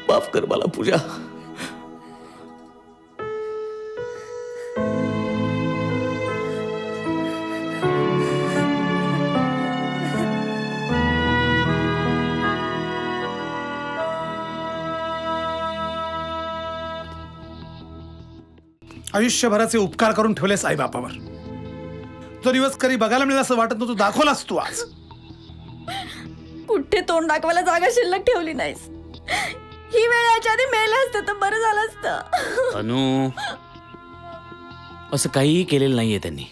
S21: माफ कर मला पूजा.
S17: आयुष्यभराचे उपकार करून ठेवले आई बापावर. तो दिवस कधी बघायला मिळेल असं वाटत नव्हतं, दाखवलास तू आज.
S15: कुठे तोंड दाखवायला जागा शिल्लक ठेवली नाहीस. ही वेळ याच्या आधी मेलं असतं तर बरं झालं असतं.
S21: अनु असं काहीही केलेलं नाहीये त्यांनी.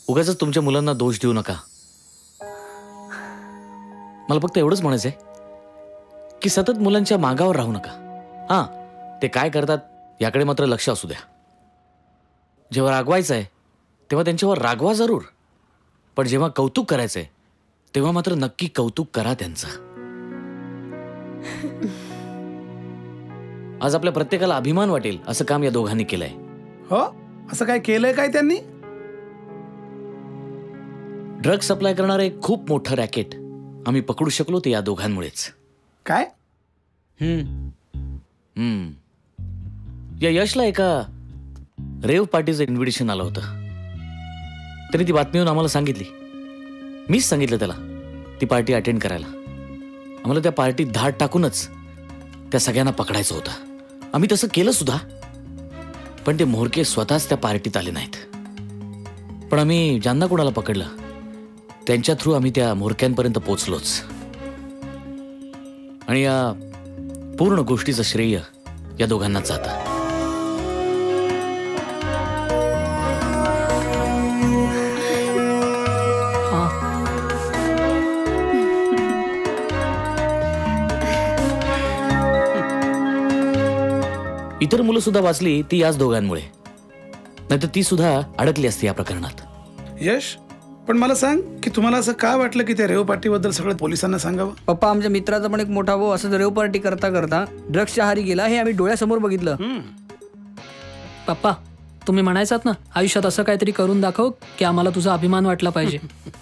S21: उगाच तुमच्या मुलांना दोष देऊ नका. मला फक्त एवढंच म्हणायचंय की सतत मुलांच्या मागावर राहू नका. हा ते काय करतात याकडे मात्र लक्ष असू द्या. जेव्हा रागवायचं आहे तेव्हा त्यांच्यावर रागवा जरूर, पण जेव्हा कौतुक करायचंय तेव्हा मात्र नक्की कौतुक करा त्यांचं. आज आपल्या प्रत्येकाला अभिमान वाटेल असं काम या दोघांनी केलंय.
S17: हो असं काय केलंय काय त्यांनी?
S21: ड्रग्ज सप्लाय करणारे खूप मोठं रॅकेट आम्ही पकडू शकलो ते या दोघांमुळेच.
S17: काय?
S21: या यशला एका रेव पार्टीचं इन्व्हिटेशन आलं होतं. त्याने ती बातमी येऊन आम्हाला सांगितली. मीच सांगितलं त्याला ती पार्टी अटेंड करायला. आम्हाला त्या पार्टीत धाड टाकूनच त्या सगळ्यांना पकडायचं होतं. आम्ही तसं केलं सुद्धा, पण ते म्होरके स्वतःच त्या पार्टीत आले नाहीत. पण आम्ही ज्यांना कोणाला पकडलं त्यांच्या थ्रू आम्ही त्या म्होरक्यांपर्यंत पोचलोच. आणि या पूर्ण गोष्टीचं श्रेय या दोघांनाच जातं. इतर मुलं सुद्धा वाचली ती याच दोघांमुळे, नाहीतर ती सुद्धा अडकली असती या प्रकरणात.
S17: यश पण मला सांग की तुम्हाला असं का वाटलं की त्या रेव पार्टीबद्दल सगळं पोलिसांना सांगावं?
S13: पप्पा आमच्या मित्राचा पण एक मोठा भाऊ असंच रेव पार्टी करता करता ड्रग्सच्या आहारी गेला हे आम्ही डोळ्यासमोर बघितलं. पप्पा तुम्ही म्हणायचात ना आयुष्यात असं काहीतरी करून दाखव की आम्हाला तुझा अभिमान वाटला पाहिजे.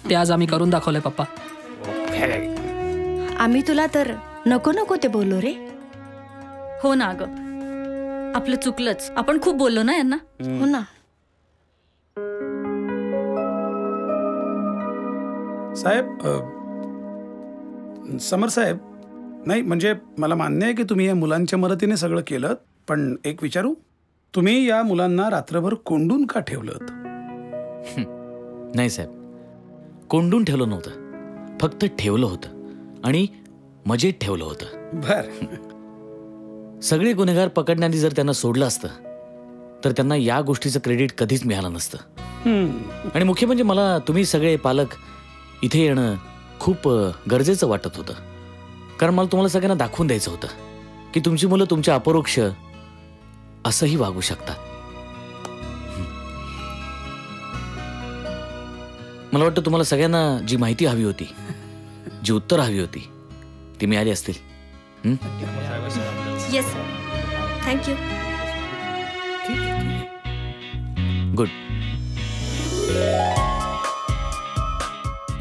S13: ते आज आम्ही करून दाखवलंय पप्पा.
S14: आम्ही तुला तर नको नको ते बोललो रे.
S15: हो ना ग, आपलं चुकलंच. आपण खूप बोललो ना यांना.
S14: हो ना.
S17: साहेब समर साहेब, नाही म्हणजे मला मान्य आहे की तुम्ही या मुलांच्या मदतीने सगळं केलं, पण एक विचारू, तुम्ही या मुलांना रात्रभर कोंडून का ठेवलं?
S21: नाही साहेब, कोंडून ठेवलं नव्हतं, फक्त ठेवलं होतं आणि मजेत ठेवलं होतं.
S17: बर.
S21: सगळे गुन्हेगार पकडण्याआधी जर त्यांना सोडलं असतं तर त्यांना या गोष्टीचं क्रेडिट कधीच मिळालं नसतं. आणि मुख्य म्हणजे मला तुम्ही सगळे पालक इथे येणं खूप गरजेचं वाटत होतं, कारण मला तुम्हाला सगळ्यांना दाखवून द्यायचं होतं की तुमची मुलं तुमच्या अपरोक्ष असंही वागू शकतात. मला वाटतं तुम्हाला सगळ्यांना जी माहिती हवी होती, जी उत्तर हवी होती, ती मिळाली असतील.
S22: Yes sir, thank you.
S21: Good.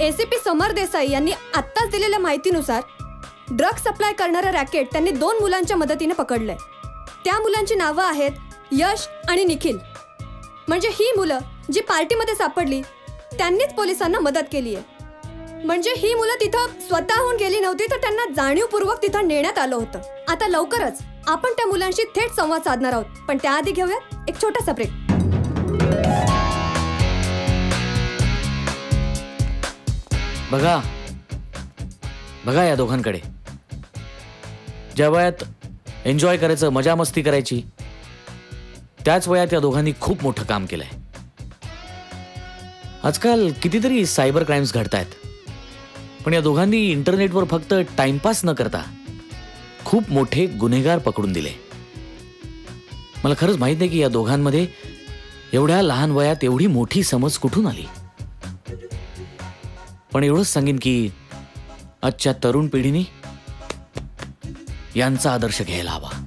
S22: ACP Samar Desai यांनी आत्ताच दिलेल्या माहितीनुसार ड्रग सप्लाय करणारं रॅकेट त्यांनी 2 मुलांच्या मदतीने पकडलंय. त्या मुलांची नावं आहेत यश आणि निखिल. म्हणजे ही मुलं जी पार्टीमध्ये सापडली त्यांनीच पोलिसांना मदत केली आहे. म्हणजे ही मुलं तिथं स्वतःहून गेली नव्हती, तर त्यांना जाणीवपूर्वक तिथं नेण्यात आलं होतं. आता लवकरच आपण त्या मुलांशी थेट संवाद साधणार आहोत, पण त्याआधी घेऊयात एक छोटासा ब्रेक.
S21: बघा बघा या दोघांकडे. ज्या वयात एन्जॉय करायचं, मजा मस्ती करायची, त्याच वयात या दोघांनी खूप मोठं काम केलंय. आजकाल कितीतरी सायबर क्राईम्स घडतायत, पण या दोघांनी इंटरनेटवर फक्त टाइमपास न करता खूप मोठे गुन्हेगार पकडून दिले. मला खरंच माहित नाही की या दोघांमध्ये एवढ्या लहान वयात एवढी मोठी समज कुठून आली. पण एवढंच सांगेन की आजच्या तरुण पिढीने यांचा आदर्श घ्यायला हवा.